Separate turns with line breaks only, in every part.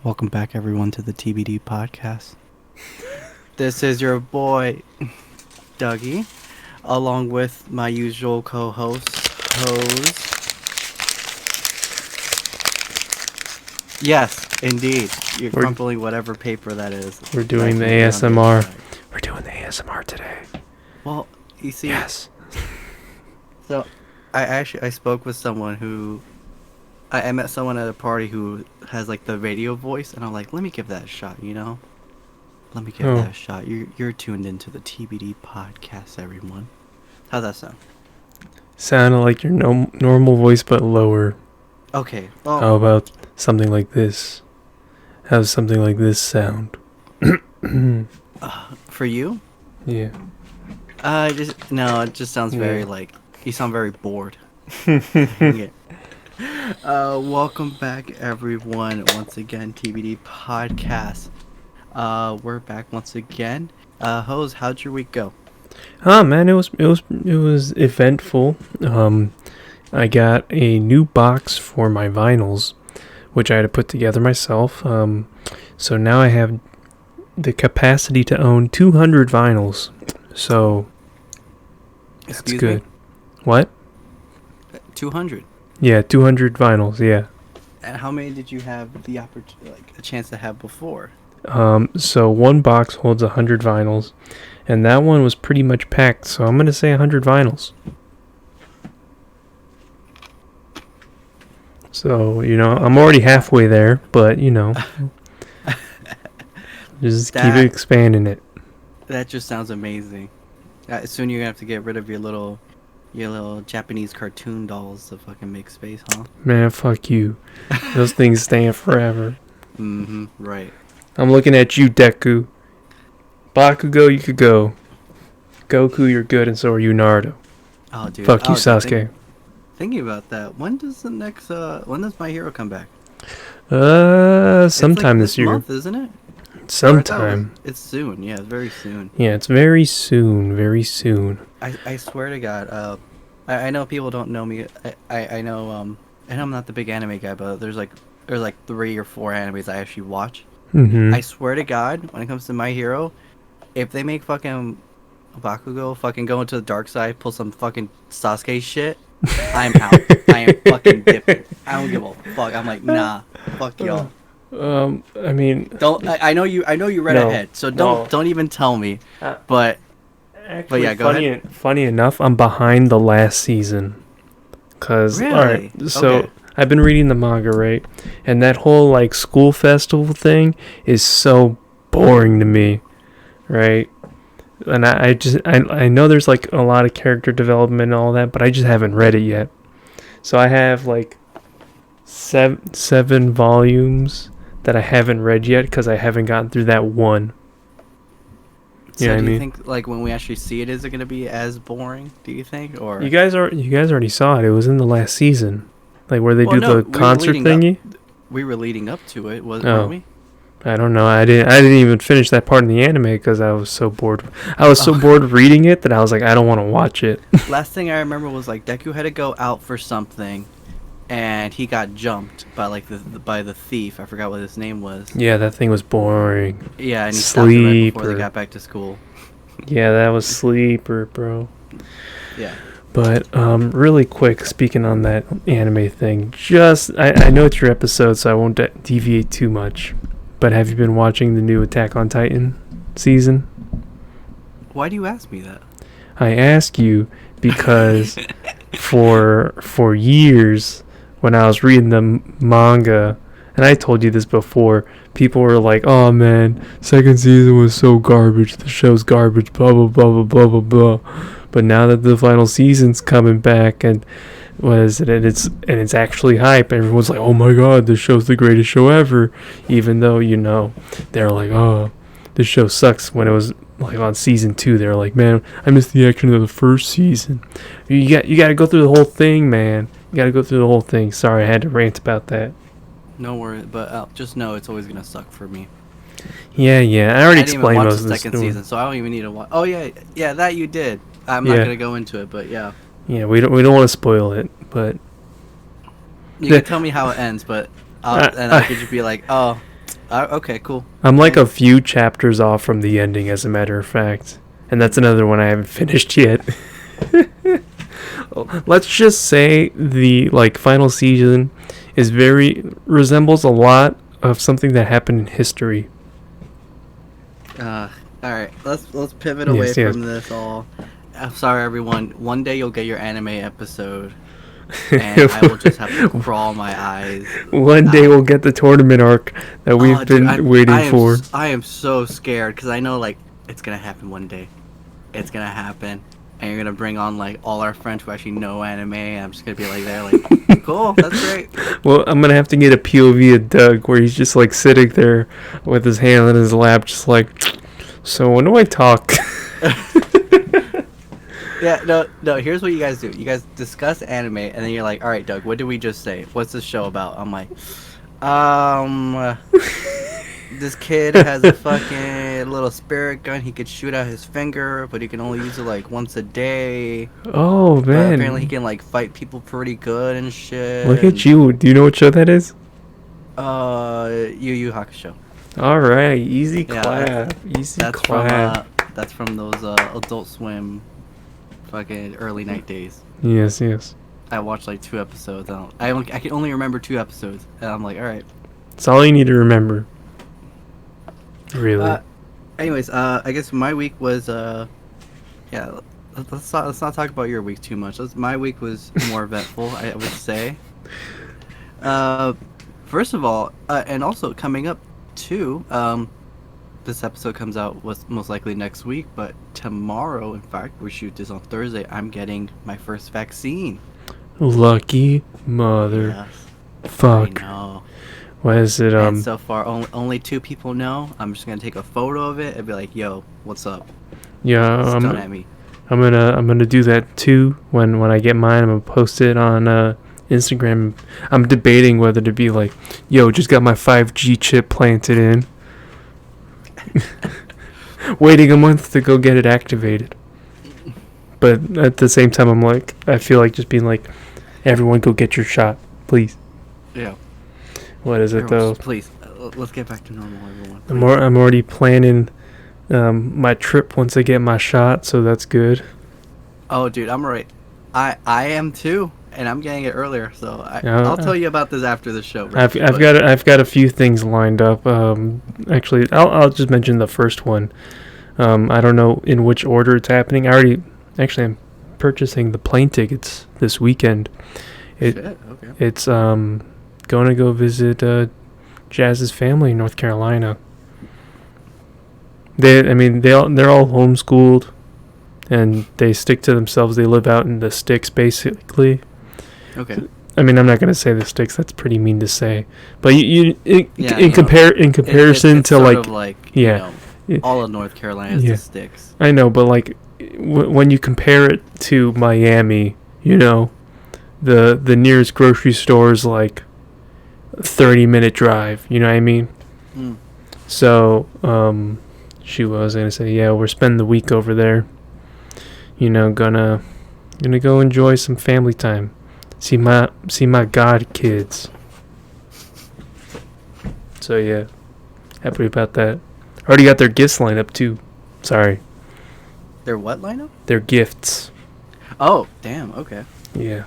Welcome back, everyone, to the TBD podcast. This is your boy, Dougie, along with my usual co-host, Hose. Yes, indeed. You're crumpling whatever paper that is.
We're doing the ASMR. We're doing the ASMR today.
Well, you see...
Yes.
So, I spoke with someone who... I met someone at a party who has, like, the radio voice, and I'm like, let me give that a shot, you know? Let me give that a shot. You're tuned into the TBD podcast, everyone. How's that sound?
Sounded like your normal voice, but lower.
Okay. Well,
how about something like this? How's something like this sound?
for you?
Yeah.
It just sounds very, like, you sound very bored. Yeah. Welcome back, everyone. Once again, TBD podcast. We're back once again. Hose, how'd your week go?
Man, it was eventful. I got a new box for my vinyls, which I had to put together myself. So now I have the capacity to own 200 vinyls. So that's good. What?
200.
Yeah, 200 vinyls, yeah.
And how many did you have the a chance to have before?
So one box holds 100 vinyls, and that one was pretty much packed, so I'm going to say 100 vinyls. So, I'm already halfway there, but, just keep expanding it.
That just sounds amazing. Soon you're going to have to get rid of your little Japanese cartoon dolls to fucking make space, huh?
Man, fuck you. Those things stand forever.
Mm-hmm, right.
I'm looking at you, Deku. Bakugo, you could go. Goku, you're good, and so are you, Naruto.
Oh, dude.
Fuck you, Sasuke.
Thinking about that, when does My Hero come back?
Sometime
like
this year.
Month, isn't it?
Sometime.
It's soon. Yeah, it's very soon.
Yeah, it's very soon. Very soon.
I swear to God. I know people don't know me. I know. And I'm not the big anime guy, but there's like 3 or 4 animes I actually watch.
Mm-hmm.
I swear to God, when it comes to My Hero, if they make fucking Bakugo fucking go into the dark side, pull some fucking Sasuke shit, I'm out. I am fucking dipping. I don't give a fuck. I'm like, nah, fuck y'all.
I mean,
don't. I know you read ahead, so don't even tell me. But yeah, go ahead.
Funny enough, I'm behind the last season. Cause
really?
Alright, so I've been reading the manga, right? And that whole like school festival thing is so boring to me, right? And I know there's like a lot of character development and all that, but I just haven't read it yet. So I have like seven volumes that I haven't read yet because I haven't gotten through that one.
So do you think like when we actually see it, is it going to be as boring? Do you think, or
you guys already saw it? It was in the last season, like where they the concert thingy.
We were leading up to it, weren't we?
I don't know. I didn't even finish that part in the anime because I was so bored. I was so bored reading it that I was like, I don't want to watch it.
Last thing I remember was like Deku had to go out for something, and he got jumped by like by the thief. I forgot what his name was.
Yeah, that thing was boring.
Yeah, and he stopped it right before they got back to school.
Yeah, that was Sleeper, bro.
Yeah.
But really quick, speaking on that anime thing, I know it's your episode, so I won't deviate too much. But have you been watching the new Attack on Titan season?
Why do you ask me that?
I ask you because for years when I was reading the manga, and I told you this before, people were like, "Oh man, second season was so garbage. The show's garbage. Blah blah blah blah blah blah blah." But now that the final season's coming back and it's actually hype, everyone's like, "Oh my god, this show's the greatest show ever," even though they're like, "Oh, this show sucks." When it was like on season 2, they're like, "Man, I missed the action of the first season." You got to go through the whole thing, man. You got to go through the whole thing. Sorry, I had to rant about that.
No worries, but just know it's always gonna suck for me.
Yeah. I already explained most of the
second season, so I don't even need to watch. Oh yeah, that you did. I'm not gonna go into it, but yeah.
Yeah, we don't want to spoil it, but
you can tell me how it ends, but I could just be like, oh, Okay, cool.
I'm like
Yeah.
a few chapters off from the ending, as a matter of fact. And that's another one I haven't finished yet. Let's just say the final season is resembles a lot of something that happened in history.
All right, let's pivot away
Yes, yes.
from this all. I'm sorry, everyone. One day you'll get your anime episode, and I will just have to crawl my eyes.
One day we'll get the tournament arc that we've
Dude,
been waiting for.
I am so scared because I know it's gonna happen one day. It's gonna happen, and you're gonna bring on all our friends who actually know anime. And I'm just gonna be there cool, that's great.
Well, I'm gonna have to get a POV of Doug where he's just sitting there with his hand in his lap, just so when do I talk?
Yeah, no. Here's what you guys do. You guys discuss anime, and then you're like, "All right, Doug, what did we just say? What's this show about?" I'm like, this kid has a fucking little spirit gun. He could shoot out his finger, but he can only use it once a day.
Oh
But
man!
apparently, he can fight people pretty good and shit.
Look at you. Do you know what show that is?
Yu Yu Hakusho.
All right, easy
Yeah,
clap. Easy clap.
That's from those Adult Swim, fucking early night days.
Yes, yes.
I watched 2 episodes. I can only remember 2 episodes, and I'm like, all right.
That's all you need to remember. Really.
Anyways, I guess my week was yeah. Let's not talk about your week too much. My week was more eventful, I would say. First of all, and also coming up too. This episode comes out most likely next week, but tomorrow, in fact, we shoot this on Thursday. I'm getting my first vaccine.
Lucky mother.
Yes,
Fuck.
I know.
What is it?
And so far, only 2 people know. I'm just gonna take a photo of it and be like, "Yo, what's up?"
Yeah.
Stun at me.
I'm gonna do that too. When I get mine, I'm gonna post it on Instagram. I'm debating whether to be like, "Yo, just got my 5G chip planted in." Waiting a month to go get it activated. But at the same time, I feel like just being like, everyone go get your shot, please.
Yeah.
What is it though?
Please, let's get back to normal, everyone.
I'm already planning my trip once I get my shot, so that's good.
Oh, dude, I'm alright. I am too, and I'm getting it earlier, so I'll tell you about this after the show.
I've got a few things lined up. Actually, I'll just mention the first one. I don't know in which order it's happening. I'm purchasing the plane tickets this weekend.
Okay.
It's going to go visit Jazz's family in North Carolina. They're all homeschooled, and they stick to themselves. They live out in the sticks, basically.
Okay.
I mean, I'm not gonna say the sticks. That's pretty mean to say. But in
It's
comparison to
sort of
yeah,
all of North Carolina is
yeah.
the sticks.
I know, but when you compare it to Miami, the nearest grocery store is 30-minute drive. You know what I mean?
Mm.
So she was gonna say, yeah, we're spending the week over there. Gonna go enjoy some family time. See my god kids. So yeah, happy about that. Already got their gifts lined up too. Sorry.
Their what lineup?
Their gifts.
Oh, damn. Okay.
Yeah.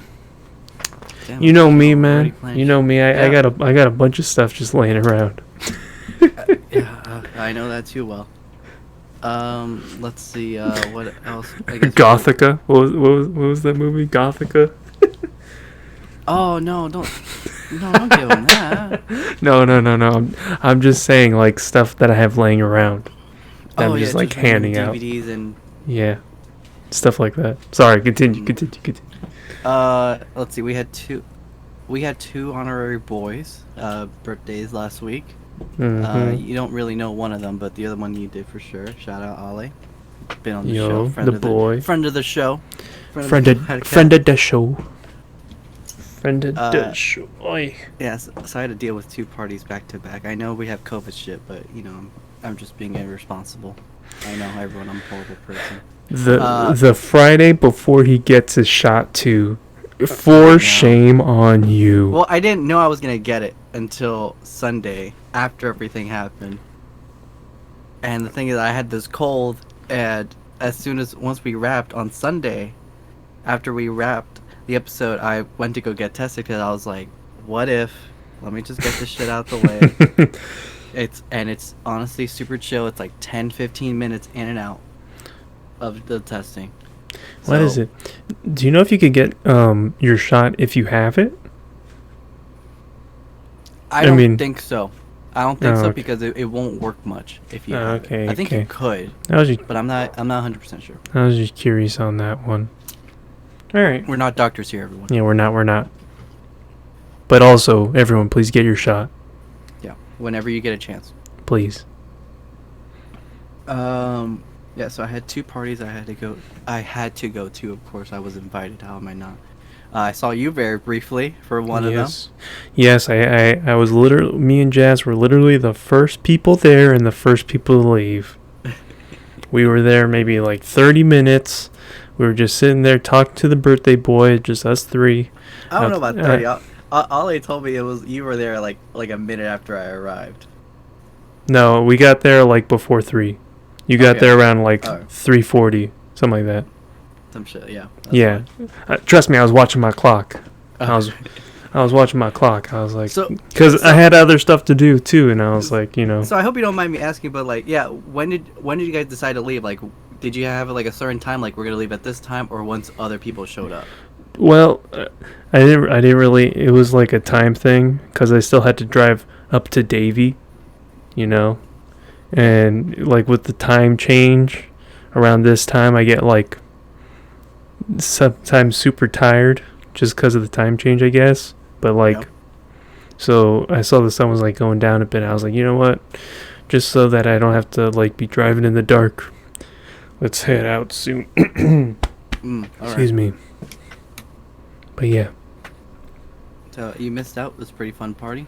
Damn,
You know me,
already
man.
planned
You know me. I
Yeah.
got a bunch of stuff just laying around.
Yeah, I know that too well. Let's see. What else? I guess
Gothica. What was that movie? Gothica.
Oh no! Don't give him that.
No. I'm just saying stuff that I have laying around. That I'm just handing out.
DVDs and.
Yeah, stuff like that. Sorry, continue.
Let's see. We had two honorary boys birthdays last week.
Mm-hmm.
You don't really know one of them, but the other one you did for sure. Shout out Ollie. Been on the
Yo,
show.
the boy.
Friend of the show.
Friend of the show. Friend of the show. Oi.
Yes, so I had to deal with 2 parties back to back. I know we have COVID shit, but I'm just being irresponsible. I know everyone. I'm a horrible person.
The Friday before he gets his shot too, For shame on you.
Well, I didn't know I was gonna get it until Sunday after everything happened. And the thing is, I had this cold, and once we wrapped on Sunday, after we wrapped the episode, I went to go get tested because I was like, what if? Let me just get this shit out the way. It's honestly super chill. It's like 10-15 minutes in and out of the testing.
What is it? Do you know if you could get your shot if you have it?
I don't think so. I don't think so because it won't work much if you have it. I think you could, but I'm not 100% sure.
I was just curious on that one. All right.
We're not doctors here, everyone.
Yeah, we're not. But also, everyone, please get your shot.
Yeah, whenever you get a chance.
Please.
Yeah, so I had 2 parties I had to go to, of course. I was invited. How am I not? I saw you very briefly for one of them.
Yes, I was literally, me and Jazz were literally the first people there and the first people to leave. We were there maybe like 30 minutes. We were just sitting there talking to the birthday boy, just us 3.
I don't know about 30. Ollie told me you were there like a minute after I arrived.
No, we got there like before 3. You got there around like 3:40, something like that.
Some shit, yeah.
Yeah, trust me, I was watching my clock. I was watching my clock. I was like, because I had other stuff to do too, and I was like,
So I hope you don't mind me asking, but like, yeah, when did you guys decide to leave? Like, did you have like a certain time, like we're gonna leave at this time, or once other people showed up?
Well, I didn't really. It was like a time thing because I still had to drive up to Davie, and like with the time change around this time, I get like sometimes super tired just because of the time change, I guess. But like, so I saw the sun was like going down a bit. I was like, you know what? Just so that I don't have to like be driving in the dark, let's head out soon. Excuse me. But yeah.
So you missed out. It was a pretty fun party.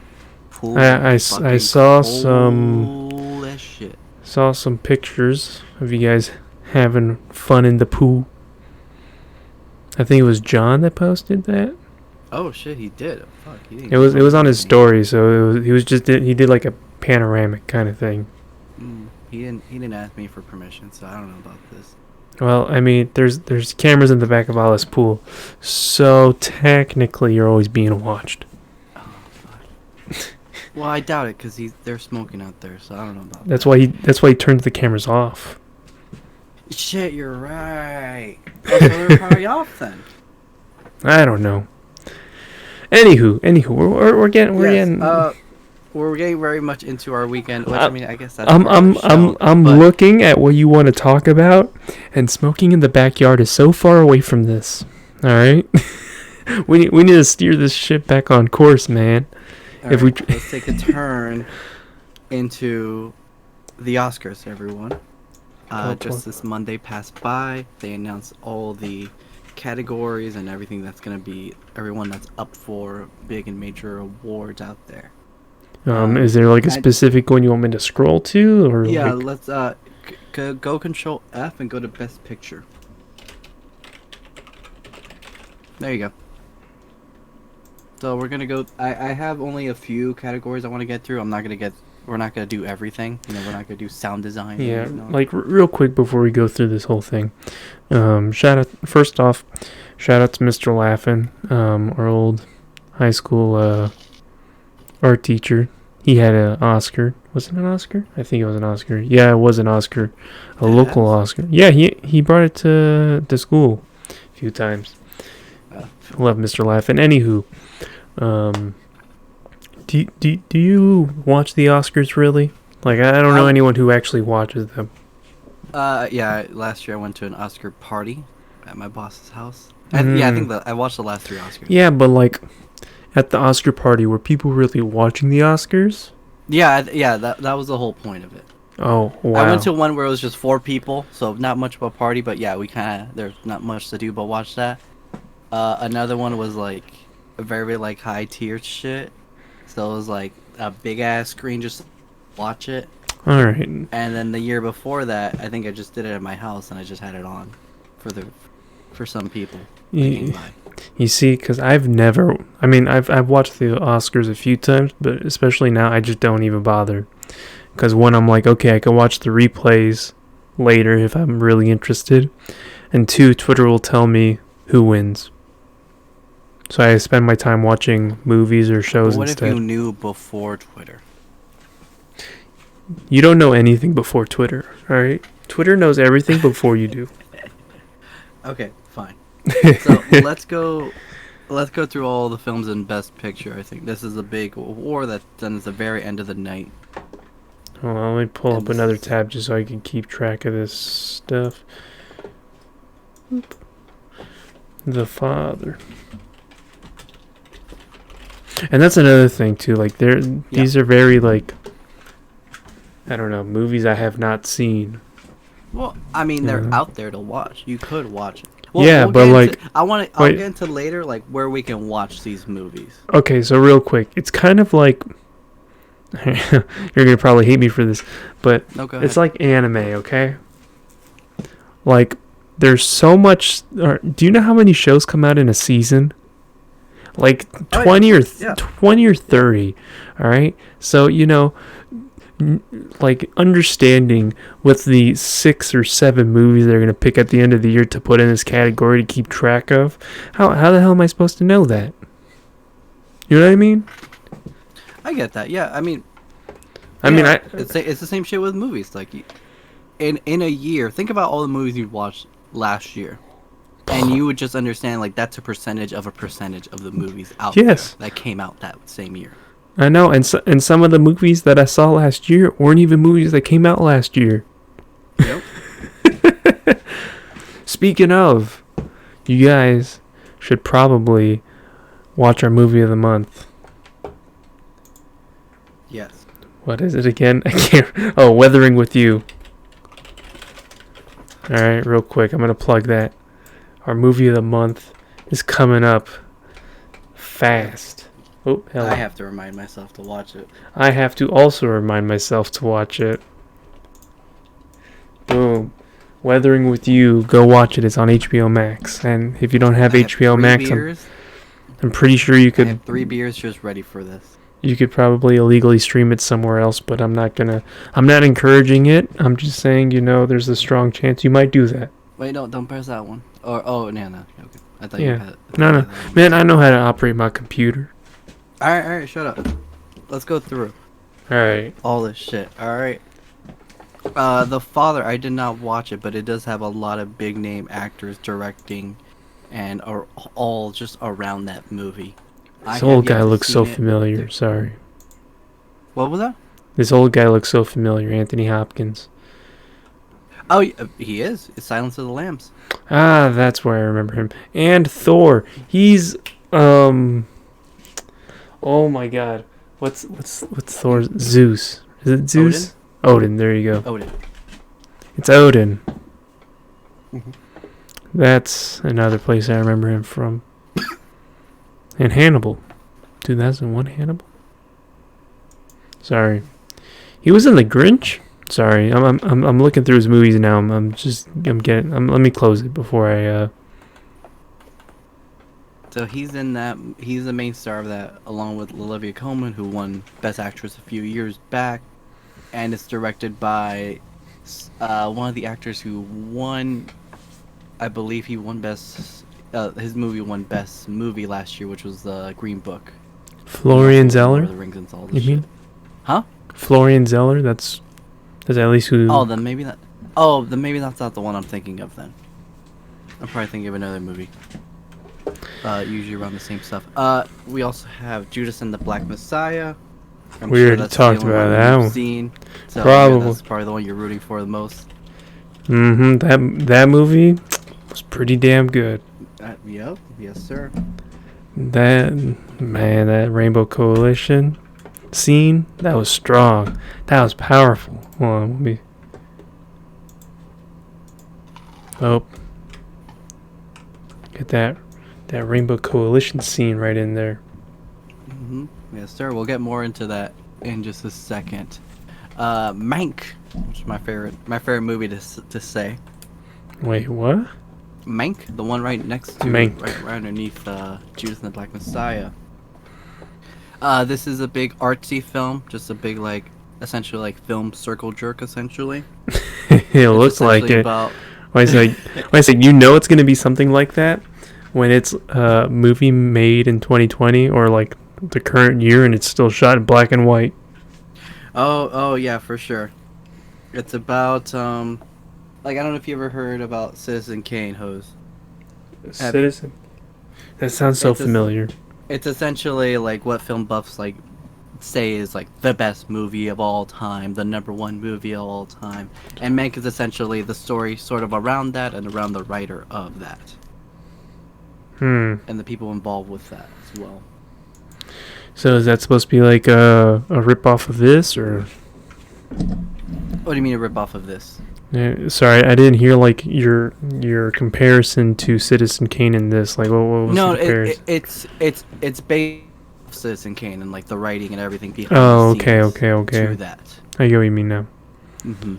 I saw some.
Shit.
Saw some pictures of you guys having fun in the pool. I think it was John that posted that.
Oh shit, he did. Fuck, he didn't.
It was on his story, so he did like a panoramic kind of thing.
He didn't ask me for permission, so I don't know about this.
Well, I mean, there's cameras in the back of Alice Pool, so technically you're always being watched.
Oh fuck. Well, I doubt it because they're smoking out there, so I don't know about
That's why he turns the cameras off.
Shit, you're right. Oh, so they're probably off then.
I don't know. Anywho, we're getting
we're getting very much into our weekend. Which, I mean, I guess that's.
I'm looking at what you want to talk about, and smoking in the backyard is so far away from this. All right, we need to steer this shit back on course, man.
Let's take a turn into the Oscars, everyone. Just this Monday passed by. They announced all the categories and everything that's going to be everyone that's up for big and major awards out there.
Is there like a specific one you want me to scroll to, or
let's go Control F and go to Best Picture. There you go. So we're gonna go. I have only a few categories I want to get through. We're not gonna do everything. We're not gonna do sound design.
Yeah, like real quick before we go through this whole thing. Shout out to Mr. Laughin, our old high school art teacher. He had an Oscar. Was it an Oscar? I think it was an Oscar. Yeah, it was an Oscar, a local Oscar. Yeah, he brought it to school a few times. Love Mr. Laughin. Anywho. Do you watch the Oscars really? Like, I don't know anyone who actually watches them.
Yeah. Last year I went to an Oscar party at my boss's house. I think I watched the last 3 Oscars.
Yeah, but like, at the Oscar party, were people really watching the Oscars?
Yeah. That was the whole point of it.
Oh wow!
I went to one where it was just 4 people, so not much of a party. But yeah, there's not much to do but watch that. Another one was like a very like high tier shit. So it was like a big ass screen just to watch it.
All right.
And then the year before that, I think I just did it at my house and I just had it on for some people.
You see, because I've never. I mean, I've watched the Oscars a few times, but especially now, I just don't even bother. Because one, I'm like, okay, I can watch the replays later if I'm really interested, and two, Twitter will tell me who wins. So I spend my time watching movies or shows
But what
instead.
if you knew before Twitter?
You don't know anything before Twitter, all right? Twitter knows everything before you do.
Okay, fine. So let's go through all the films in Best Picture. I think this is a big war that's done at the very end of the night.
Hold on, let me pull
And
up another tab just so I can keep track of this stuff. The Father. And that's another thing too. Like these are very like, I don't know, movies I have not seen.
Well, I mean, they're
Yeah.
out there to watch. You could watch it. Well,
Yeah, but like,
I'll
wait.
get into later, like where we can watch these movies.
Okay, so real quick, it's kind of like you're gonna probably hate me for this, but
No, go ahead.
it's like anime. Okay, like there's so much. Do you know how many shows come out in a season? Like 20 or 20 or 30. All right, so like understanding with the 6 or 7 movies they're gonna pick at the end of the year to put in this category to keep track of. How the hell am I supposed to know that? You know what I mean?
I get that. Yeah, I mean, it's the same shit with movies. Like, in a year, think about all the movies you watched last year, and you would just understand like that's a percentage of the movies out there that came out that same year.
I know, and some of the movies that I saw last year weren't even movies that came out last year.
Yep.
Speaking of, you guys should probably watch our movie of the month.
Yes.
What is it again? I can't. Oh, Weathering with You. All right, real quick, I'm gonna plug that. Our movie of the month is coming up fast. Oh, hell.
I have to remind myself to watch it.
I have to also remind myself to watch it. Boom. Weathering with You. Go watch it. It's on HBO Max. And if you don't have HBO Max, I'm pretty sure you could.
I have 3 beers just ready for this.
You could probably illegally stream it somewhere else, but I'm not encouraging it. I'm just saying, there's a strong chance you might do that.
Wait, no, don't press that one. No. Okay. I thought
Yeah.
you had.
No. Man, I know how to operate my computer.
All right, shut up. Let's go through
All right.
all this shit. All right. The Father, I did not watch it, but it does have a lot of big name actors directing, and are all just around that movie.
This old guy looks so familiar. Sorry.
What was that?
This old guy looks so familiar. Anthony Hopkins.
Oh, he is. It's Silence of the Lambs.
Ah, that's where I remember him. And Thor. He's Oh my God. What's Thor's Zeus? Is it Zeus? Odin. There you go.
Odin.
It's Odin. Mm-hmm. That's another place I remember him from. And Hannibal. 2001 Hannibal. Sorry. He was in The Grinch? Sorry. I'm looking through his movies now. Let me close it before I
So he's in that. He's the main star of that, along with Olivia Colman, who won Best Actress a few years back, and it's directed by one of the actors who won. I believe he won Best. His movie won Best Movie last year, which was the Green Book.
Florian Zeller?
The Rings and all this
You
shit.
mean?
Huh?
Florian Zeller? That's at least who.
Oh, then maybe that. Oh, then maybe that's not the one I'm thinking of. Then I'm probably thinking of another movie. Usually around the same stuff. We also have Judas and the Black Messiah.
We already talked about that one.
Seen, so
Probably.
that's probably the one you're rooting for the most.
That movie was pretty damn good.
Yep. Yes, sir.
That Rainbow Coalition scene, that was strong. That was powerful. Hold on, let me. Oh. Get that Rainbow Coalition scene right in there.
Yes, sir. We'll get more into that in just a second. Mank, which is my favorite movie to say.
Wait, what?
Mank, the one right next to,
Mank.
right underneath Judas and the Black Messiah. This is a big artsy film, just a big like, essentially like film circle jerk, essentially.
It
It's
looks like
essentially
it.
about.
Why I say, you know it's gonna be something like that when it's a movie made in 2020 or like the current year and it's still shot in black and white.
Oh yeah, for sure. It's about like, I don't know if you ever heard about Citizen Kane, Hose. Have you?
Citizen. That sounds so
It's a,
familiar.
it's essentially like what film buffs like say is like the best movie of all time, the number one movie of all time, and Mank is essentially the story sort of around that and around the writer of that
Hmm.
and the people involved with that as well.
So is that supposed to be like a rip off of this or?
What do you mean a rip off of this?
Sorry, I didn't hear like your comparison to Citizen Kane in this. Like, what was
No,
the comparison?
it's based on Citizen Kane and like the writing and everything behind
Oh,
the
okay,
scenes
okay.
to that.
I get what you mean now.
Mm-hmm.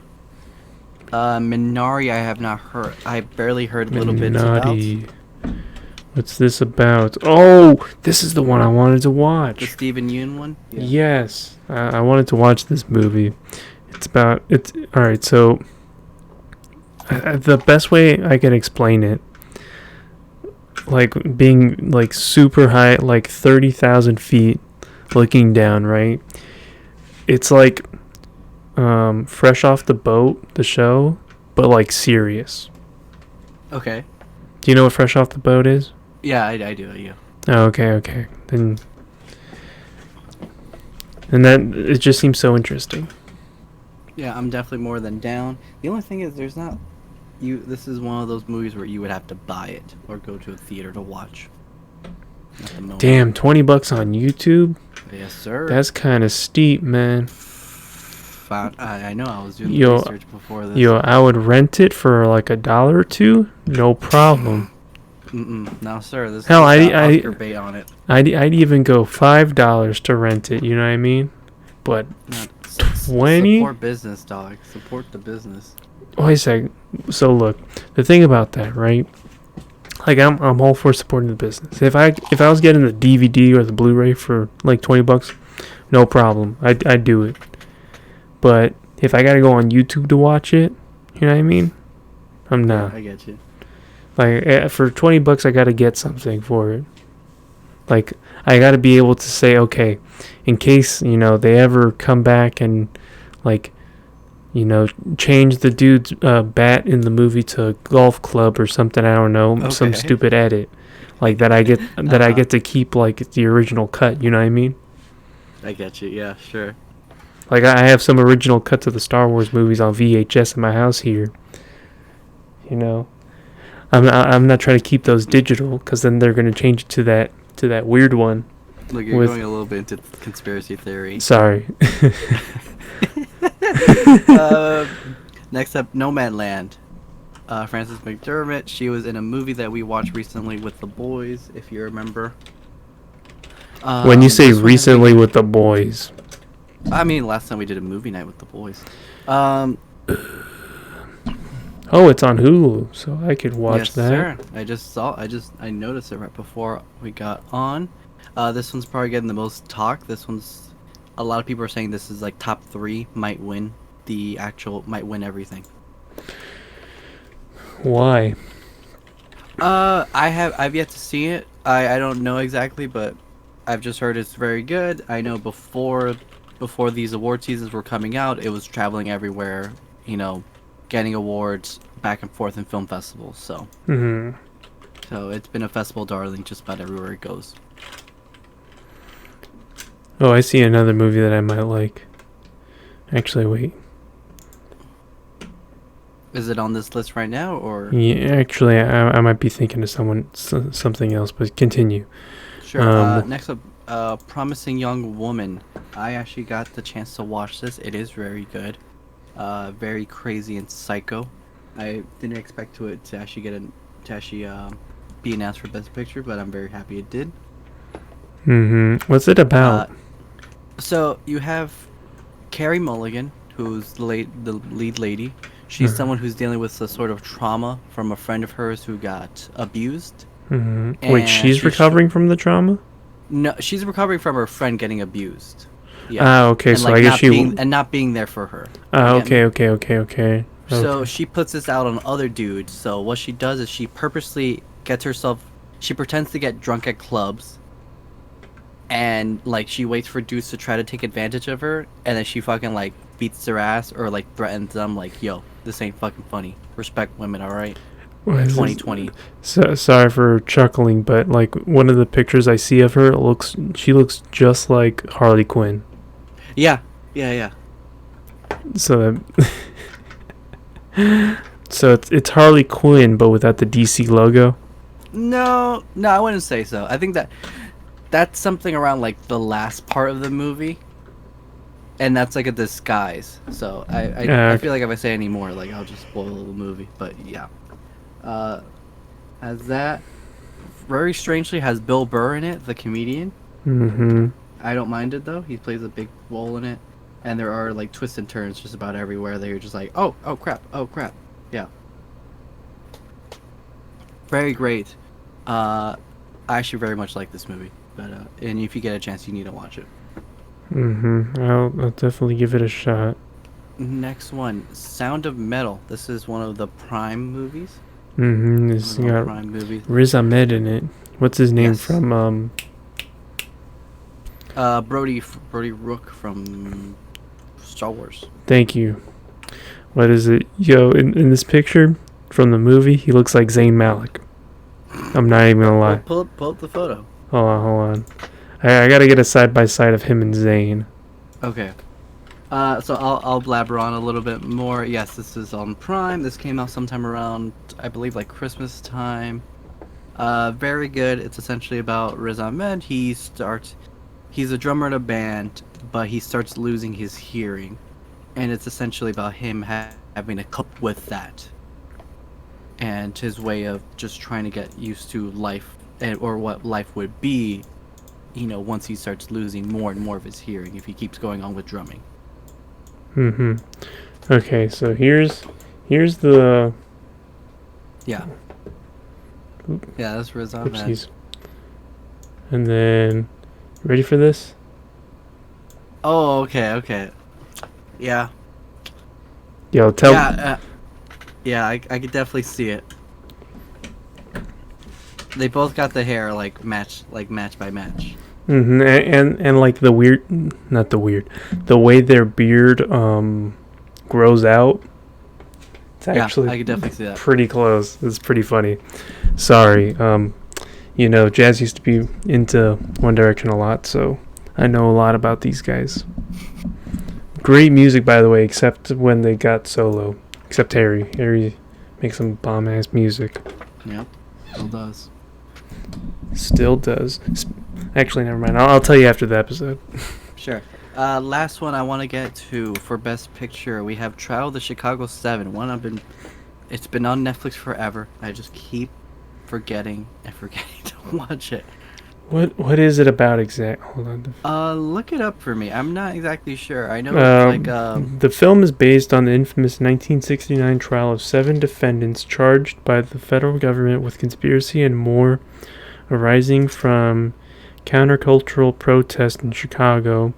Minari, I have not heard. I barely heard little bits about.
Naughty. What's this about? Oh, this is the one I wanted to
The
watch.
Stephen Yeun one. Yeah.
Yes, I wanted to watch this movie. It's all right. So the best way I can explain it, like being like super high, like 30,000 feet, looking down. Right. It's like Fresh Off the Boat, the show, but like serious.
Okay.
Do you know what Fresh Off the Boat is?
Yeah, I do. Yeah.
Oh, okay. Then and that it just seems so interesting.
Yeah, I'm definitely more than down. The only thing is, there's not. This is one of those movies where you would have to buy it or go to a theater to watch. At the moment.
Damn, $20 on YouTube?
Yes, sir.
That's kind of steep, man.
I know. I was doing the
Yo,
research before this.
I would rent it for like $1 or $2, no problem.
No, sir. This
Hell,
has got Oscar bait on it.
I'd even go $5 to rent it. You know what I mean? But
Not,
20?
Support business, dog. Support the business.
Wait a second. So look, the thing about that, right? Like I'm all for supporting the business. If I was getting the DVD or the Blu-ray for like $20, no problem. I'd do it. But if I gotta go on YouTube to watch it, you know what I mean? I'm not.
I get you.
Like for $20, I gotta get something for it. Like I gotta be able to say, okay, in case they ever come back and like change the dude's bat in the movie to a golf club or something. I don't know, some
Okay.
stupid edit like that. I get to keep like the original cut. You know what I mean?
I get you. Yeah, sure.
Like I have some original cuts of the Star Wars movies on VHS in my house here. I'm not trying to keep those digital because then they're gonna change it to that weird one.
Look, you're going a little bit into conspiracy theory.
Sorry.
Next up, Nomadland. Frances McDermott. She was in a movie that we watched recently with the boys, if you remember.
When you say
this one has
recently
been-
with the boys,
I mean, last time we did a movie night with the boys.
oh, it's on Hulu, so I could watch
Yes,
that.
sir. I noticed it right before we got on. This one's probably getting the most talk. A lot of people are saying this is like top 3, might win everything.
Why?
I've yet to see it. I don't know exactly, but I've just heard it's very good. I know before these award seasons were coming out, it was traveling everywhere, getting awards back and forth in film festivals. So it's been a festival darling just about everywhere it goes.
Oh, I see another movie that I might like. Actually, wait.
Is it on this list right now, or?
Yeah, actually, I might be thinking of something else, but continue.
Sure. Next up, Promising Young Woman. I actually got the chance to watch this. It is very good. Very crazy and psycho. I didn't expect it to actually be announced for Best Picture, but I'm very happy it did.
What's it about?
So you have Carey Mulligan, who's the lead lady. She's someone who's dealing with a sort of trauma from a friend of hers who got abused.
Wait,
And
she's recovering from the trauma?
no, she's recovering from her friend getting abused. Yeah.
Ah, okay,
And
so
like
I guess
not
she.
being and not being there for her.
Ah,
You get me?
okay.
So
Okay.
she puts this out on other dudes. So what she does is she purposely gets herself. She pretends to get drunk at clubs, and like she waits for dudes to try to take advantage of her, and then she fucking like beats their ass or like threatens them like, "Yo, this ain't fucking funny. Respect women, all right?"
What
In
is this?
2020.
So, sorry for chuckling, but like one of the pictures I see of her, she looks just like Harley Quinn.
Yeah, yeah.
So, so it's Harley Quinn, but without the DC logo.
No, I wouldn't say so. I think that's something around like the last part of the movie, and that's like a disguise. So I feel like if I say any more, like I'll just spoil the movie. But yeah, as that very strangely has Bill Burr in it, the comedian.
Mm-hmm.
I don't mind it though. He plays a big role in it, and there are like twists and turns just about everywhere that you're just like, oh crap, yeah. Very great. I actually very much like this movie, but and if you get a chance, you need to watch it.
Mm-hmm. I'll definitely give it a shot.
Next one, Sound of Metal. This is one of the Prime movies.
Mm-hmm. It's
One of the
got
Prime movies.
Riz Ahmed in it. What's his name
Yes.
from?
Brody Rook from Star Wars.
Thank you. What is it? Yo, in this picture from the movie, he looks like Zayn Malik. I'm not even gonna lie.
Pull up the photo.
Hold on. I gotta get a side by side of him and Zayn.
Okay. So I'll blabber on a little bit more. Yes, this is on Prime. This came out sometime around, I believe, like Christmas time. Very good. It's essentially about Riz Ahmed. He's a drummer in a band, but he starts losing his hearing, and it's essentially about him having to cope with that, and his way of just trying to get used to life, or what life would be, once he starts losing more and more of his hearing if he keeps going on with drumming.
Mm-hmm. Okay, so here's the.
Yeah. Yeah, that's Riz Ahmed.
Oopsies. And then, ready for this?
Oh, okay. Yeah.
Yo, tell.
Yeah, I could definitely see it. They both got the hair like match by match.
Mm-hmm. And like the way their beard grows out. It's actually
I could definitely see that.
pretty close. It's pretty funny. Sorry. Jazz used to be into One Direction a lot, so I know a lot about these guys. Great music, by the way, except when they got solo. Except Harry. Harry makes some bomb-ass music.
Yep, still does.
Still does. Actually, never mind. I'll tell you after the episode.
Sure. Last one I want to get to for Best Picture. We have Trial of the Chicago 7. It's been on Netflix forever. I just keep forgetting to watch it.
What is it about exactly? Hold on.
Look it up for me. I'm not exactly sure. I know it's like
The film is based on the infamous 1969 trial of 7 defendants charged by the federal government with conspiracy and more arising from countercultural protest in Chicago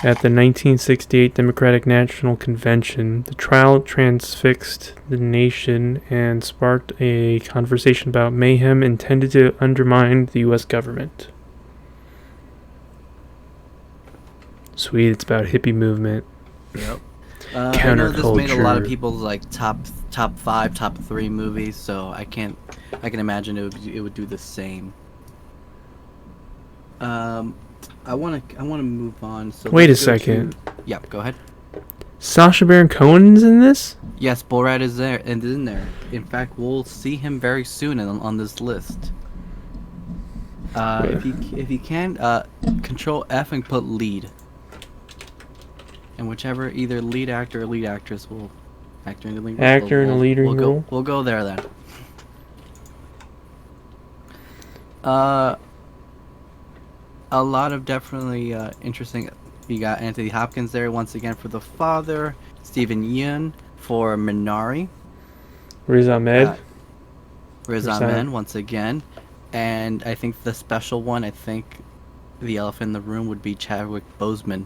at the 1968 Democratic National Convention. The trial transfixed the nation and sparked a conversation about mayhem intended to undermine the U.S. government. Sweet, it's about hippie movement.
Yep. I know this made a lot of
Counterculture.
people's like top 5, top 3 movies, so I can imagine it would do the same. I want to move on. So
Wait a
let's go
second.
Yeah, go ahead.
Sacha Baron Cohen's in this?
Yes, Borat is there and is in there. In fact, we'll see him very soon on this list. If you can, Control F and put lead. And whichever either lead actor or lead actress will actor in the lead role.
Actor in a leading role?
We'll go there then. A lot of definitely interesting. You got Anthony Hopkins there once again for the father. Stephen Yeun for Minari,
Riz Ahmed.
uh, Riz Ahmed once again, and I think the special one, I think the elephant in the room would be Chadwick Boseman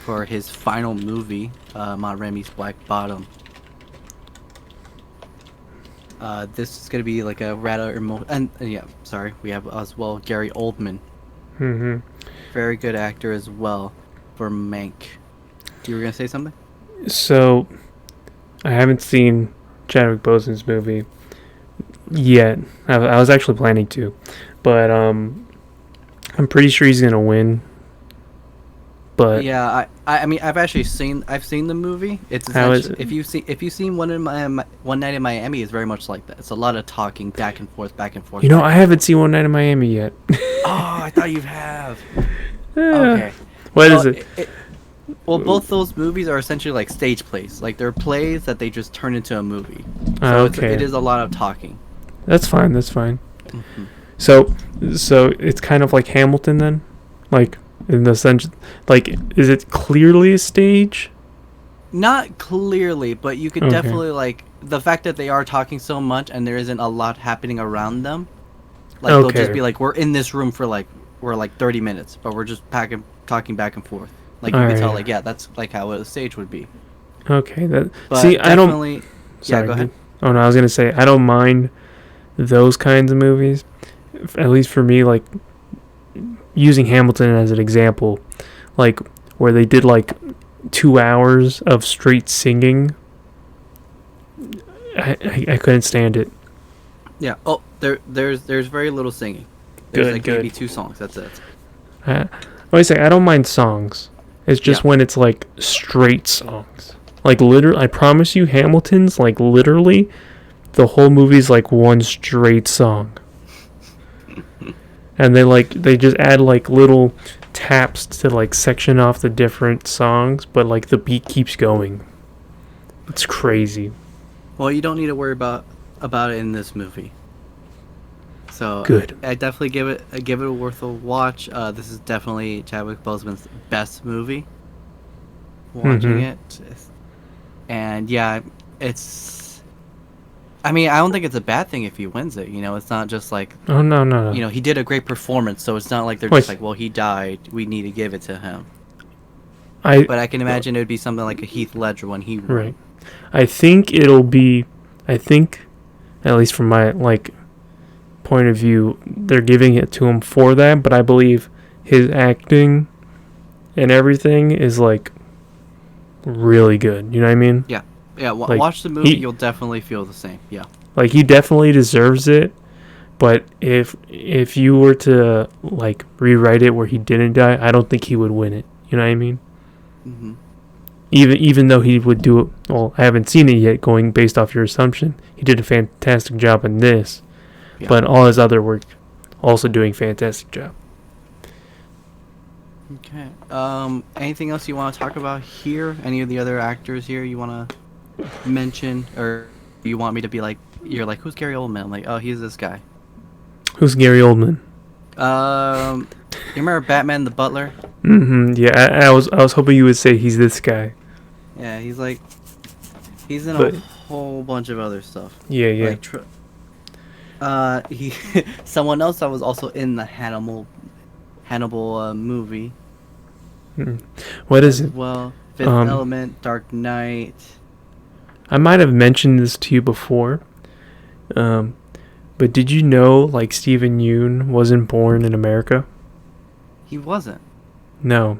for his final movie, Ma Rainey's Black Bottom. This is gonna be like a rather and yeah, sorry, we have as well Gary Oldman,
Mm-hmm.
very good actor as well for Mank. You were gonna say something?
So, I haven't seen Chadwick Boseman's movie yet. I was actually planning to, but I'm pretty sure he's gonna win. But
Yeah, I mean I've seen the movie. It's
how is
essentially
it?
if you've seen One Night in Miami, it's very much like that. It's a lot of talking back and forth, back and forth.
You know,
back
I
and
haven't
forth.
seen One Night in Miami yet.
Oh, I thought you have.
Eh,
Okay.
What
Well,
is it?
Well, both those movies are essentially like stage plays. Like they're plays that they just turn into a movie.
Ah,
So
okay.
it is a lot of talking.
That's fine. That's fine.
Hmm.
So it's kind of like Hamilton then, like in the sense, like is it clearly a stage?
Not clearly, but you could
Okay.
definitely like the fact that they are talking so much and there isn't a lot happening around them. Like they'll just
Okay.
be like, we're in this room for like 30 minutes, but we're just talking back and forth. Like you can
Alright.
tell, like yeah, that's like how a stage would be.
Okay. That
But
see, I don't.
definitely,
Sorry.
yeah, go ahead.
Oh no, I was gonna say I don't mind those kinds of movies. At least for me, like using Hamilton as an example, like where they did like 2 hours of straight singing. I couldn't stand it.
Yeah. Oh, there's very little singing. There's
Good,
like
good.
maybe 2 songs. That's it.
I always say I don't mind songs. It's just
Yeah.
when it's like straight songs. Like literally, I promise you, Hamilton's like literally, the whole movie's like one straight song. And they just add like little taps to like section off the different songs, but like the beat keeps going. It's crazy.
Well, you don't need to worry about it in this movie. So
Good.
I definitely give it a worth a watch. This is definitely Chadwick Boseman's best movie. Watching
Mhm.
it, and yeah, it's. I mean, I don't think it's a bad thing if he wins it. You know, it's not just like
Oh no.
he did a great performance, so it's not like they're
Wait.
just like, well, he died. We need to give it to him.
I
But I can imagine it would be something like a Heath Ledger when he won.
Right. I think it'll be. I think, at least from my like point of view, they're giving it to him for that. But I believe his acting and everything is like really good. You know what I mean?
Yeah,
Like,
watch the movie.
he-
You'll definitely feel the same. Yeah.
Like he definitely deserves it. But if you were to like rewrite it where he didn't die, I don't think he would win it. You know what I mean?
Hmm.
Even though he would do it, well, I haven't seen it yet. Going based off your assumption, he did a fantastic job in this,
Yeah.
but all his other work, also doing fantastic job.
Okay. Anything else you want to talk about here? Any of the other actors here you want to mention, or you want me to be like, you're like, who's Gary Oldman? I'm like, oh, he's this guy.
Who's Gary Oldman?
You remember Batman the Butler?
Yeah, I was hoping you would say he's this guy.
Yeah, he's like, he's in
But-
a whole bunch of other stuff.
Yeah.
Like, he, someone else that was also in the Hannibal movie.
What is it?
Well, Fifth
Um,
Element, Dark Knight.
I might have mentioned this to you before, but did you know like Stephen Yeun wasn't born in America?
He wasn't.
No.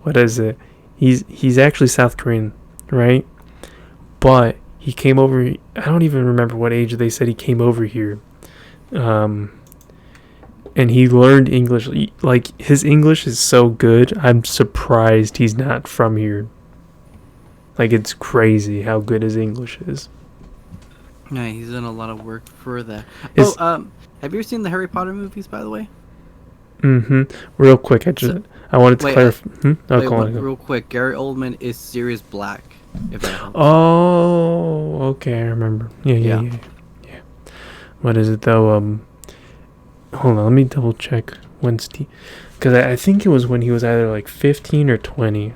What is it? He's actually South Korean, right? But he came over. I don't even remember what age they said he came over here. And he learned English. Like his English is so good. I'm surprised he's not from here. Like it's crazy how good his English is.
Yeah, he's done a lot of work for that.
Is-
Have you ever seen the Harry Potter movies, by the way?
Real quick, I wanted to
Wait,
clarify.
Wait,
Go on.
real quick. Gary Oldman is Sirius Black. If that helps.
Oh, okay, I remember. Yeah. What is it though? Hold on, let me double check when Steve, because I think it was when he was either like 15 or 20.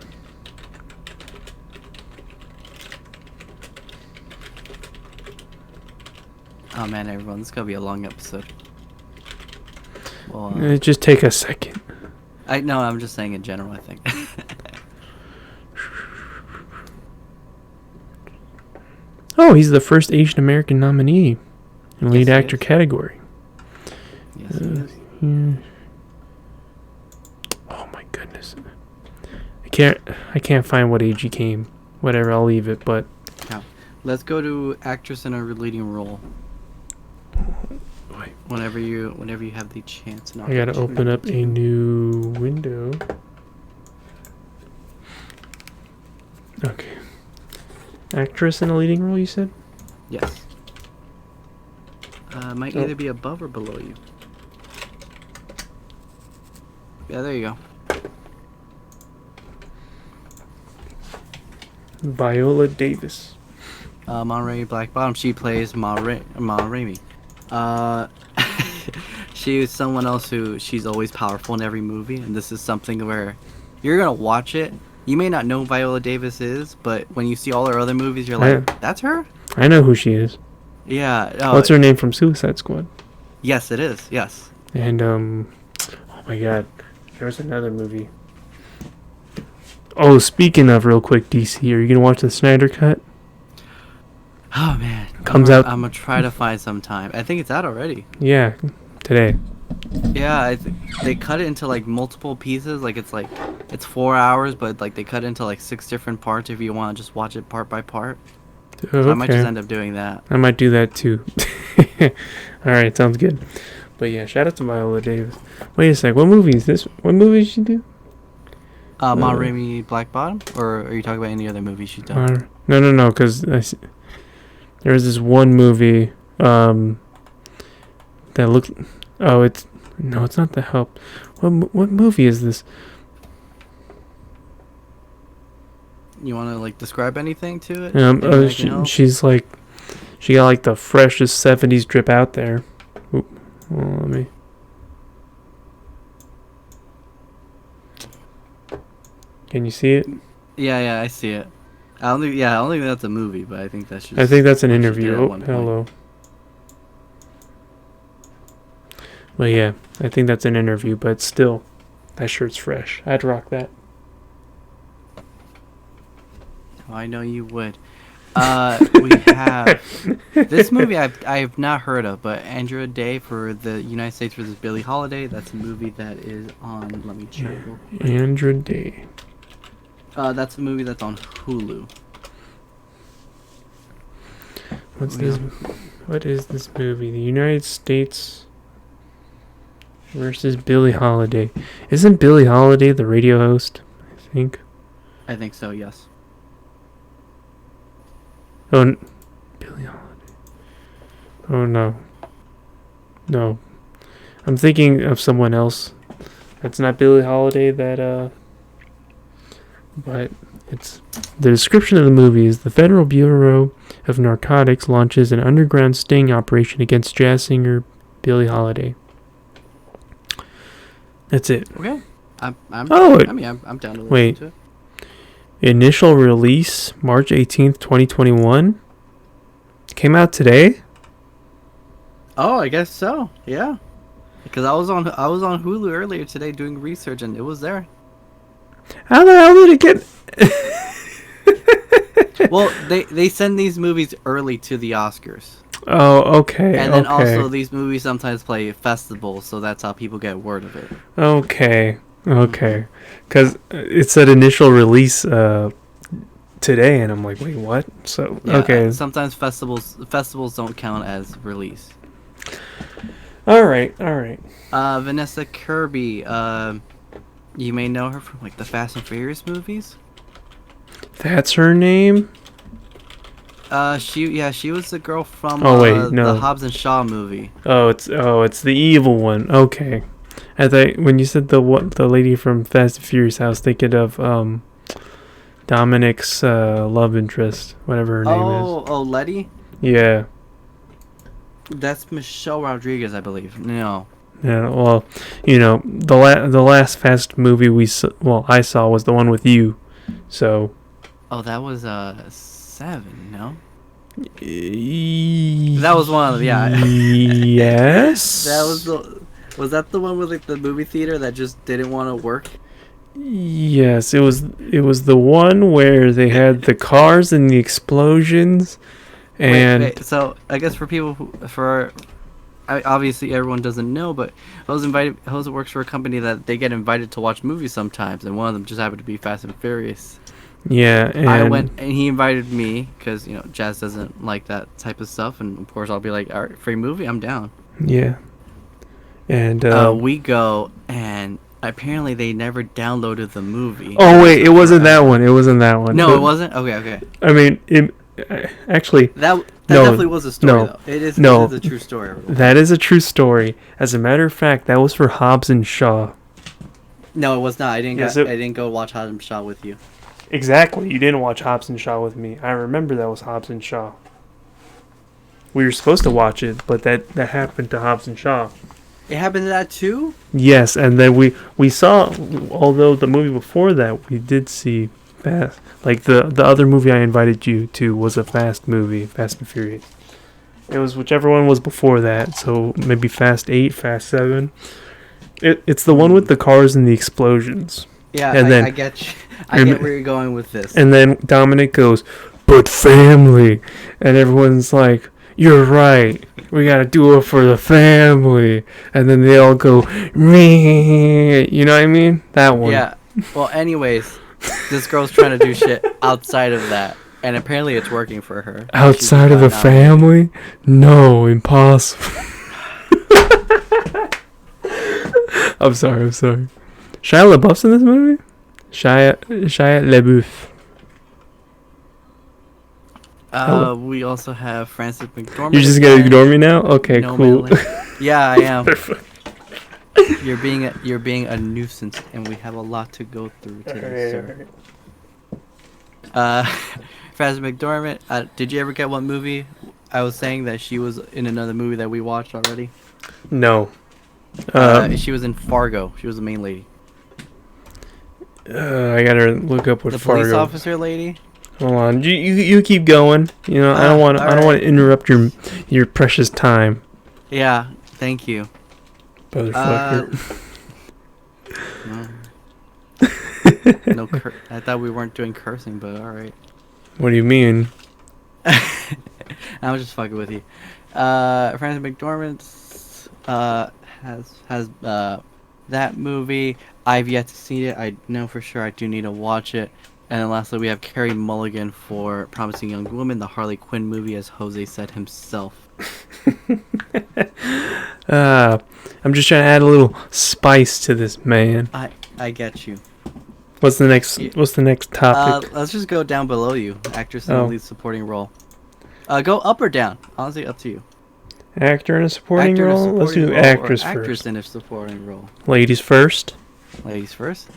Oh man, everyone, this is gonna be a long episode. Well,
Just take a second.
I'm just saying in general. I think.
Oh, he's the first Asian American nominee in lead
Yes, he
actor
is.
category.
Yes, he is.
Yeah. Oh my goodness. I can't find what age he came. Whatever, I'll leave it, but
Now, let's go to actress in a leading role.
wait,
Whenever you have the chance. And
I gotta open up a new window. Okay. Actress in a leading role, you said?
Yes. Might either be above or below you. Yeah, there you go.
Viola Davis.
Monterey Black Bottom. She plays Ma Rainey. She is someone else who she's always powerful in every movie, and this is something where you're gonna watch it. You may not know who Viola Davis is, but when you see all her other movies, you're like,
Yeah.
"That's her."
I know who she is.
Yeah.
What's her name from Suicide Squad?
Yes, it is. Yes.
And oh my god, there was another movie. Oh, speaking of, real quick, DC, are you gonna watch the Snyder Cut?
Oh man,
Comes out.
I'm gonna try to find some time. I think it's out already.
Yeah, today.
Yeah, they cut it into like multiple pieces. Like it's 4 hours, but like they cut it into like 6 different parts. If you want to just watch it part by part, so I might just end up doing that.
I might do that too. All right, sounds good. But yeah, shout out to Viola Davis. Wait a sec, what movie is this? What movie did she do?
Ma Rainey Black Bottom, or are you talking about any other movies she's done?
No, because there was this one movie that looked. Oh, it's not The Help. What movie is this?
You want to like describe anything to it? Maybe I can help?
She's like, she got like the freshest '70s drip out there. Oop, well, let me. Can you see it?
Yeah, I see it. I don't think that's a movie, but I think that's just.
I think that's an
what she
interview.
did at
Oh,
one point.
hello. But yeah, I think that's an interview, but still, that shirt's fresh. I'd rock that.
Oh, I know you would. We have this movie I have not heard of, but Andra Day for the United States versus Billie Holiday. That's a movie that is on. Let me check. Real quick.
Andra Day.
That's a movie that's on Hulu.
What's this? What is this movie? The United States versus Billie Holiday. Isn't Billie Holiday the radio host? I think.
I think so. Yes.
Oh, Billie Holiday. Oh no. No. I'm thinking of someone else. That's not Billie Holiday. But it's the description of the movie is the Federal Bureau of Narcotics launches an underground sting operation against jazz singer Billie Holiday. That's it.
Okay. I'm down to listen
wait.
to it.
Initial release March 18th, 2021. Came out today?
Oh, I guess so. Yeah. Because I was on Hulu earlier today doing research and it was there.
How the hell did it get?
Well, they send these movies early to the Oscars.
Oh, okay.
And then
okay.
also these movies sometimes play festivals, so that's how people get word of it.
Okay. Because it said initial release today, and I'm like, wait, what? So
Yeah,
okay.
Sometimes festivals don't count as release.
All right.
Vanessa Kirby. You may know her from like the Fast and Furious movies.
That's her name.
She was the girl from
no.
the Hobbs and Shaw movie.
Oh, it's the evil one. Okay. I thought when you said the lady from Fast and Furious, I was thinking of Dominic's love interest, whatever her name is.
Oh, Letty.
Yeah.
That's Michelle Rodriguez, I believe. No.
Yeah. Well, the last Fast movie I saw was the one with you. So.
Oh, that was 7. No. That was one of them, yeah.
Yes.
Was that the one with like the movie theater that just didn't want to work?
Yes, it was. It was the one where they had the cars and the explosions, and
Wait. So I guess for people obviously everyone doesn't know, but Jose works for a company that they get invited to watch movies sometimes, and one of them just happened to be Fast and Furious.
yeah, and
I went and he invited me because Jazz doesn't like that type of stuff, and of course I'll be like, all right, free movie, I'm down.
yeah, and
We go, and apparently they never downloaded the movie.
oh wait, it wasn't that one. It wasn't that one.
No, it wasn't. Okay.
I mean, actually,
That
no,
definitely was a story,
no,
though. It is a true story. Everyone.
That is a true story. As a matter of fact, that was for Hobbs and Shaw.
No, it was not. I didn't.
Yes,
I didn't go watch Hobbs and Shaw with you.
Exactly. You didn't watch Hobbs and Shaw with me. I remember that was Hobbs and Shaw. We were supposed to watch it, but that happened to Hobbs and Shaw.
It happened to that too?
Yes, and then we saw, although the movie before that, we did see Fast. Like the other movie I invited you to was a Fast movie, Fast and Furious. It was whichever one was before that, so maybe Fast 8, Fast 7. It's the one with the cars and the explosions.
Yeah,
and
I get you. I get where you're going with this.
And then Dominic goes, but family. And everyone's like, you're right. We gotta do it for the family. And then they all go, me. You know what I mean? That one.
Yeah. Well, anyways, this girl's trying to do shit outside of that. And apparently it's working for her.
Outside of the family? No, impossible. I'm sorry. Shia LaBeouf's in this movie? Shia LaBeouf.
We also have Frances McDormand.
You're just gonna ignore me now? Okay,
no
cool.
Yeah, I am. You're being a nuisance, and we have a lot to go through today, sir. Frances McDormand. Did you ever get one movie? I was saying that she was in another movie that we watched already.
No.
She was in Fargo. She was the main lady.
I gotta look up what
the
Fargo.
Police officer lady.
Hold on, you keep going. You know, I don't want to interrupt your precious time.
Yeah, thank you.
Motherfucker.
No, I thought we weren't doing cursing, but all right.
What do you mean?
I was just fucking with you. Frances McDormand has that movie. I've yet to see it. I know for sure I do need to watch it. And then lastly, we have Carey Mulligan for Promising Young Woman, the Harley Quinn movie, as Jose said himself.
I'm just trying to add a little spice to this, man.
I get you.
What's the next topic?
Let's just go down below you. Actress in the lead supporting role. Go up or down. Honestly, up to you.
Actor in a supporting role? Let's do actress first.
Actress in a supporting role.
Ladies first?
Ladies first.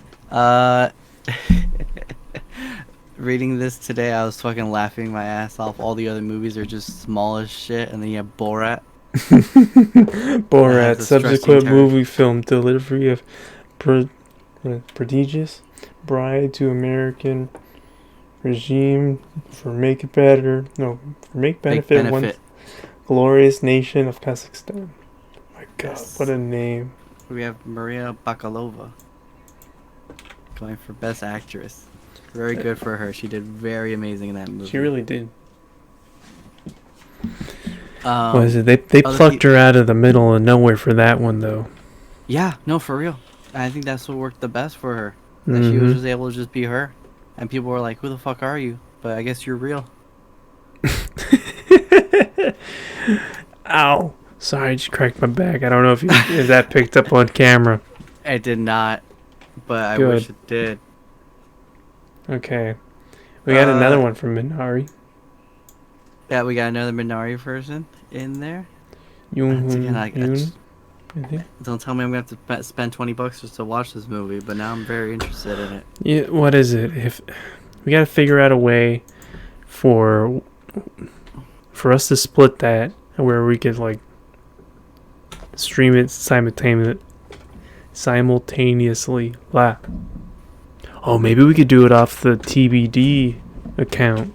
Reading this today, I was fucking laughing my ass off. All the other movies are just small as shit, and then you have Borat.
Borat, subsequent movie film delivery of prodigious bride to American regime for make benefit. One glorious nation of Kazakhstan. My God, yes. What a name.
We have Maria Bakalova going for Best Actress. Very good for her. She did very amazing in that movie.
She really did. What is it? They plucked her out of the middle of nowhere for that one, though.
Yeah, no, for real. I think that's what worked the best for her. That she was just able to just be her. And people were like, who the fuck are you? But I guess you're real.
Ow. Sorry, I just cracked my back. I don't know if that picked up on camera.
It did not. But I wish it did.
Okay. We got another one from Minari.
Yeah, we got another Minari person in there.
Don't
tell me I'm going to have to spend $20 just to watch this movie, but now I'm very interested in it.
Yeah, what is it? If we got to figure out a way for us to split that where we could like stream it simultaneously. Blah. Oh, maybe we could do it off the TBD account.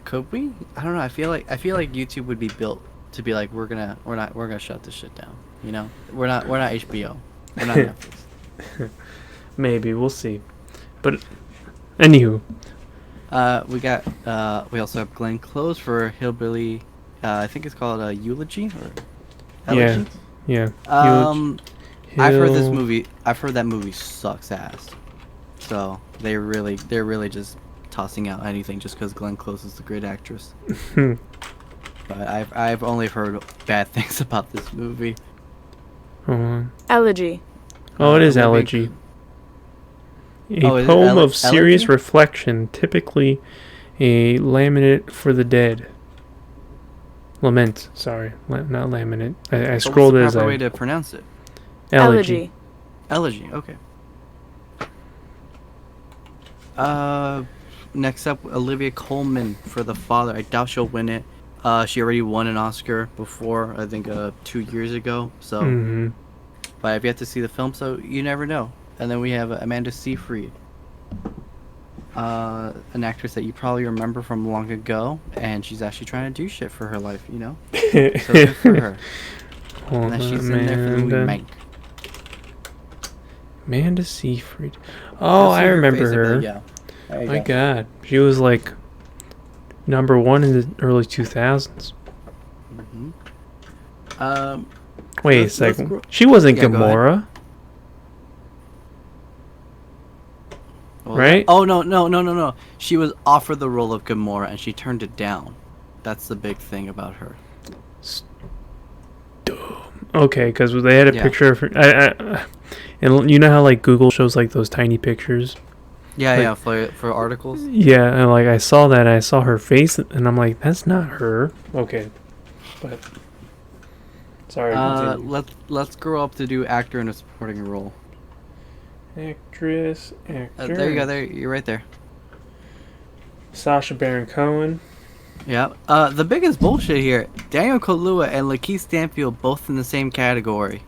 Could we? I don't know. I feel like YouTube would be built to be like we're gonna shut this shit down. You know, we're not HBO. We're not Netflix.
Maybe we'll see. But anywho,
We also have Glenn Close for Hillbilly. I think it's called a Eulogy or
yeah,
Elegy.
yeah.
Um, I've heard this
Hill-
movie. I've heard that movie sucks ass. So they're really just tossing out anything just because Glenn Close is a great actress. But I've only heard bad things about this movie.
Hold on.
Elegy.
Oh, it is
Olivia-
elegy. A
Oh, is it
poem of serious
elegy?
reflection, typically a laminate for the dead. Lament, sorry, not laminate. I
What's
scrolled
the
as
proper
I
way to pronounce it?
elegy.
Elegy. Okay. Next up, Olivia Colman for The Father. I doubt she'll win it. She already won an Oscar before, I think 2 years ago. So,
Mm-hmm.
but I've yet to see the film, so you never know. And then we have Amanda Seyfried, an actress that you probably remember from long ago, and she's actually trying to do shit for her life, you know. So good for her.
Hold
And
on,
she's in there for the movie
Amanda.
Mank.
Amanda Seyfried. Oh,
You'll see
I remember
face, I'd be
her.
like, yeah. There you
My
go.
God, she was like number one in the early 2000s.
Mhm.
Wait a
Let's
second.
go-
She wasn't
Yeah, go ahead.
Gamora,
What was
right?
that? Oh no. She was offered the role of Gamora and she turned it down. That's the big thing about her.
Okay, because they had a
Yeah.
picture of her. And you know how like Google shows like those tiny pictures.
Yeah,
Like-
yeah, for articles.
Yeah, and like I saw that, I saw her face, and I'm like, that's not her. Okay, but sorry. Continue.
Let's grow up to do actor in a supporting role.
Actress.
There you go. There you're right there.
Sacha Baron Cohen.
Yeah. The biggest bullshit here: Daniel Kaluuya and Lakeith Stanfield both in the same category.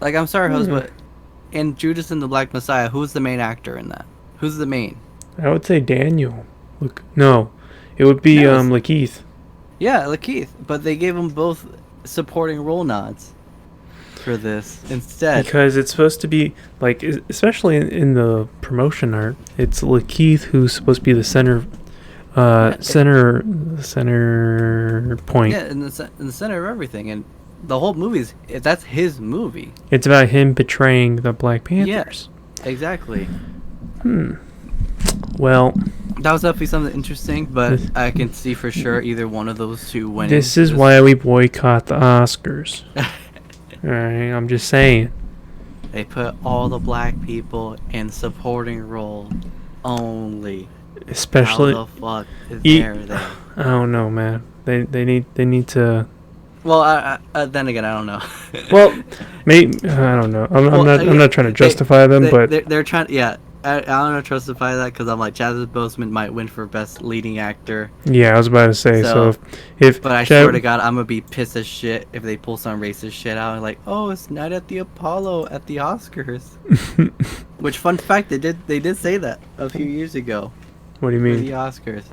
Like, I'm sorry, host, but in Judas and the Black Messiah, who's the main actor in that? Who's the main?
I would say Daniel. Look, no, it would be
No, it's-
Lakeith.
Yeah, Lakeith, but they gave them both supporting role nods for this instead.
Because it's supposed to be like, especially in the promotion art, it's Lakeith who's supposed to be the center, center point.
Yeah, in the center of everything, and the whole movie's that's his movie.
It's about him betraying the Black Panthers.
Exactly.
Well,
That was definitely something interesting, but I can see for sure either one of those two winning.
this is why we boycott the Oscars. Alright, I'm just saying.
They put all the black people in supporting role only.
Especially,
How the fuck is
Ye-
there then?
I don't know, man. They need to.
Well, then again, I don't know.
Well, maybe I don't know. I'm
Well,
I'm not trying to justify them, but
they're trying. Yeah, I don't know justify that because I'm like Chadwick Boseman might win for best leading actor,
yeah, I was about to say. So,
So,
if
but I
Chad-
swear to God, I'm gonna be pissed as shit if they pull some racist shit out and like, oh, it's Night at the Apollo at the Oscars. Which fun fact, they did say that a few years ago
what do you
for the
mean?
Oscars.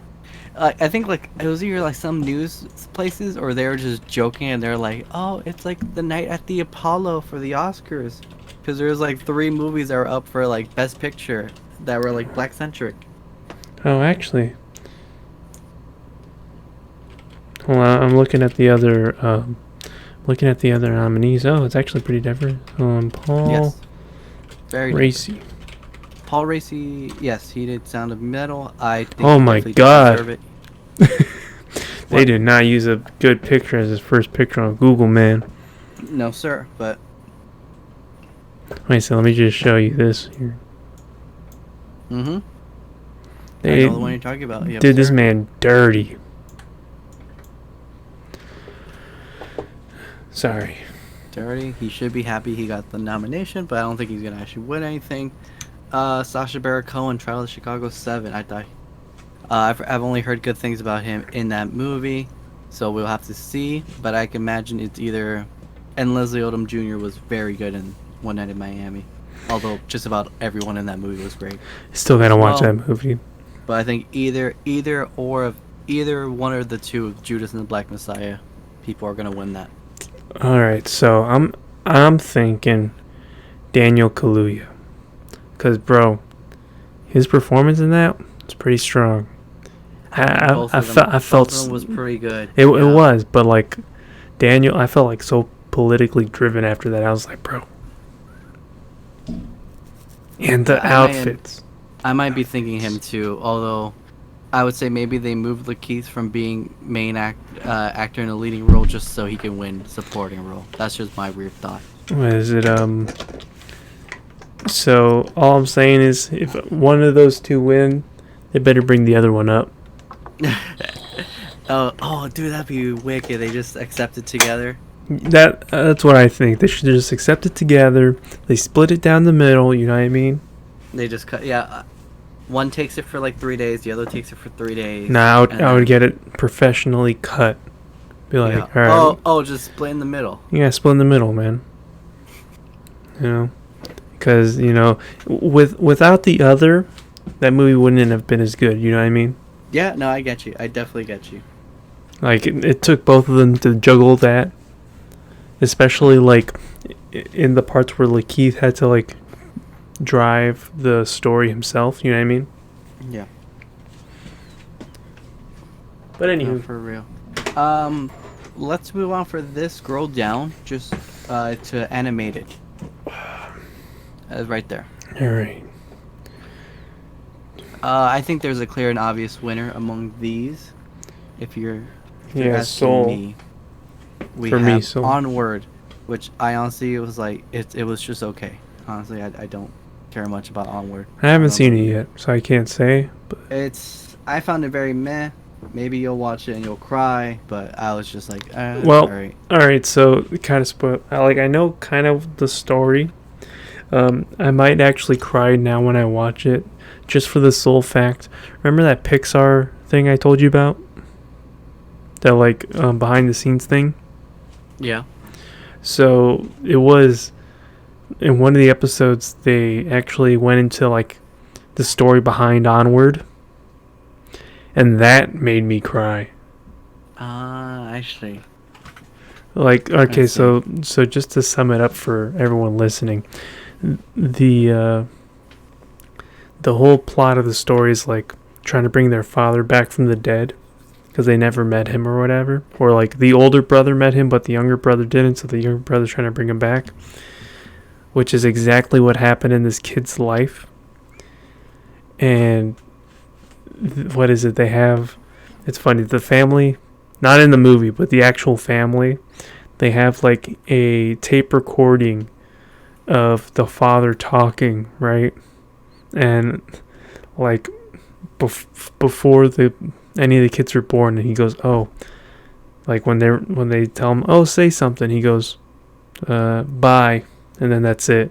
I think like it was either like some news places or they were just joking and they're like, oh, it's like the Night at the Apollo for the Oscars, because there was like 3 movies that were up for like Best Picture that were like black centric.
Oh, actually, hold on. I'm looking at the other. Nominees. Oh, it's actually pretty different. Paul
Yes, very
Racy.
Paul Racy, yes, he did Sound of Metal. I think
Oh
he
my
definitely
God.
deserve it.
They
What?
did not use a good picture as his first picture on Google, man.
No, sir, but
Wait, so let me just show you this here.
I
They
know the one you're talking about. Yep,
did this
sir.
man dirty. Sorry.
Dirty. He should be happy he got the nomination, but I don't think he's gonna actually win anything. Sacha Baron Cohen, Trial of Chicago 7. I've only heard good things about him in that movie, so we'll have to see. But I can imagine it's either. And Leslie Odom Jr. was very good in One Night in Miami. Although just about everyone in that movie was great.
Still gotta watch
Well,
that movie.
but I think either one or the two of Judas and the Black Messiah, people are gonna win that.
All right, so I'm thinking Daniel Kaluuya, cause bro, his performance in that was pretty strong.
Both of them,
I felt
both of them was pretty good.
it
Yeah.
was, but like Daniel, I felt like so politically driven after that. I was like, bro, and the outfits.
I might be thinking him too. Although, I would say maybe they moved Lakeith from being actor in a leading role just so he can win supporting role. That's just my weird thought.
What is it? So all I'm saying is, if one of those two win, they better bring the other one up.
Oh, dude, that'd be wicked. They just accept it together.
That's what I think. They should just accept it together. They split it down the middle. You know what I mean?
They just cut. Yeah, one takes it for like 3 days. The other takes it for 3 days.
Nah, I would get it professionally cut. Be like,
Yeah.
all right,
Oh, just split in the middle.
you gotta split in the middle, man. You know, because without the other, that movie wouldn't have been as good. You know what I mean?
Yeah, no, I get you. I definitely get you.
Like it took both of them to juggle that, especially like in the parts where Lakeith had to like drive the story himself. You know what I mean?
Yeah.
But
No,
anywho,
for real. Let's move on for this. Scroll down just to animated. Right there.
all right.
I think there's a clear and obvious winner among these. If you're
Yeah,
asking
Soul.
me, we
For
have
me, Soul.
Onward, which I honestly was like, it was just okay. Honestly, I don't care much about Onward.
I haven't
don't
seen it
know.
yet, so I can't say. But
I found it very meh. Maybe you'll watch it and you'll cry, but I was just like,
well,
alright.
all right. So kind of spoil. I know kind of the story. I might actually cry now when I watch it, just for the sole fact. Remember that Pixar thing I told you about? That like behind the scenes thing.
Yeah.
So it was in one of the episodes they actually went into like the story behind Onward, and that made me cry.
Actually.
Like okay,
I see.
so just to sum it up for everyone listening, the whole plot of the story is like trying to bring their father back from the dead because they never met him or whatever, or like the older brother met him but the younger brother didn't, so the younger brother's trying to bring him back, which is exactly what happened in this kid's life. And what is it they have? It's funny, the family, not in the movie but the actual family, they have like a tape recording of the father talking, right? And like before any of the kids were born, and he goes, oh, like when they tell him, oh, say something, he goes, bye, and then that's it.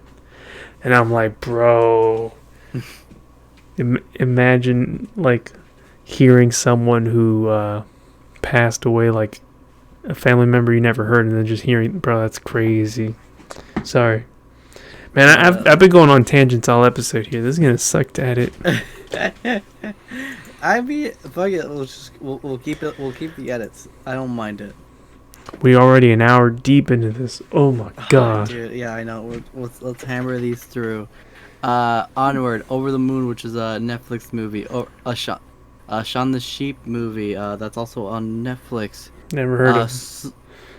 And I'm like, bro, imagine like hearing someone who passed away, like a family member you never heard, and then just hearing, bro, that's crazy. Sorry, man. I've been going on tangents all episode here. This is gonna suck to edit.
I mean, fuck it. We'll keep it. We'll keep the edits. I don't mind it.
We already an hour deep into this. Oh my god.
Dude, yeah, I know. Let's hammer these through. Onward, Over the Moon, which is a Netflix movie. Or Shaun the Sheep movie. That's also on Netflix.
Never heard of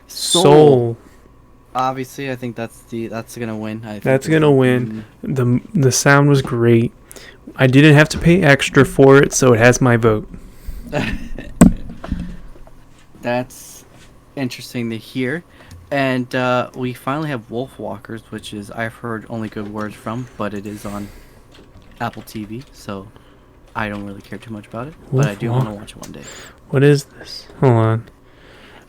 Soul. Obviously, I think that's gonna win. I think
That's gonna win. The sound was great. I didn't have to pay extra for it, so it has my vote.
That's interesting to hear. And we finally have Wolfwalkers, which is I've heard only good words from, but it is on Apple TV, so I don't really care too much about it. But I do want to watch it one day.
What is this? Hold on.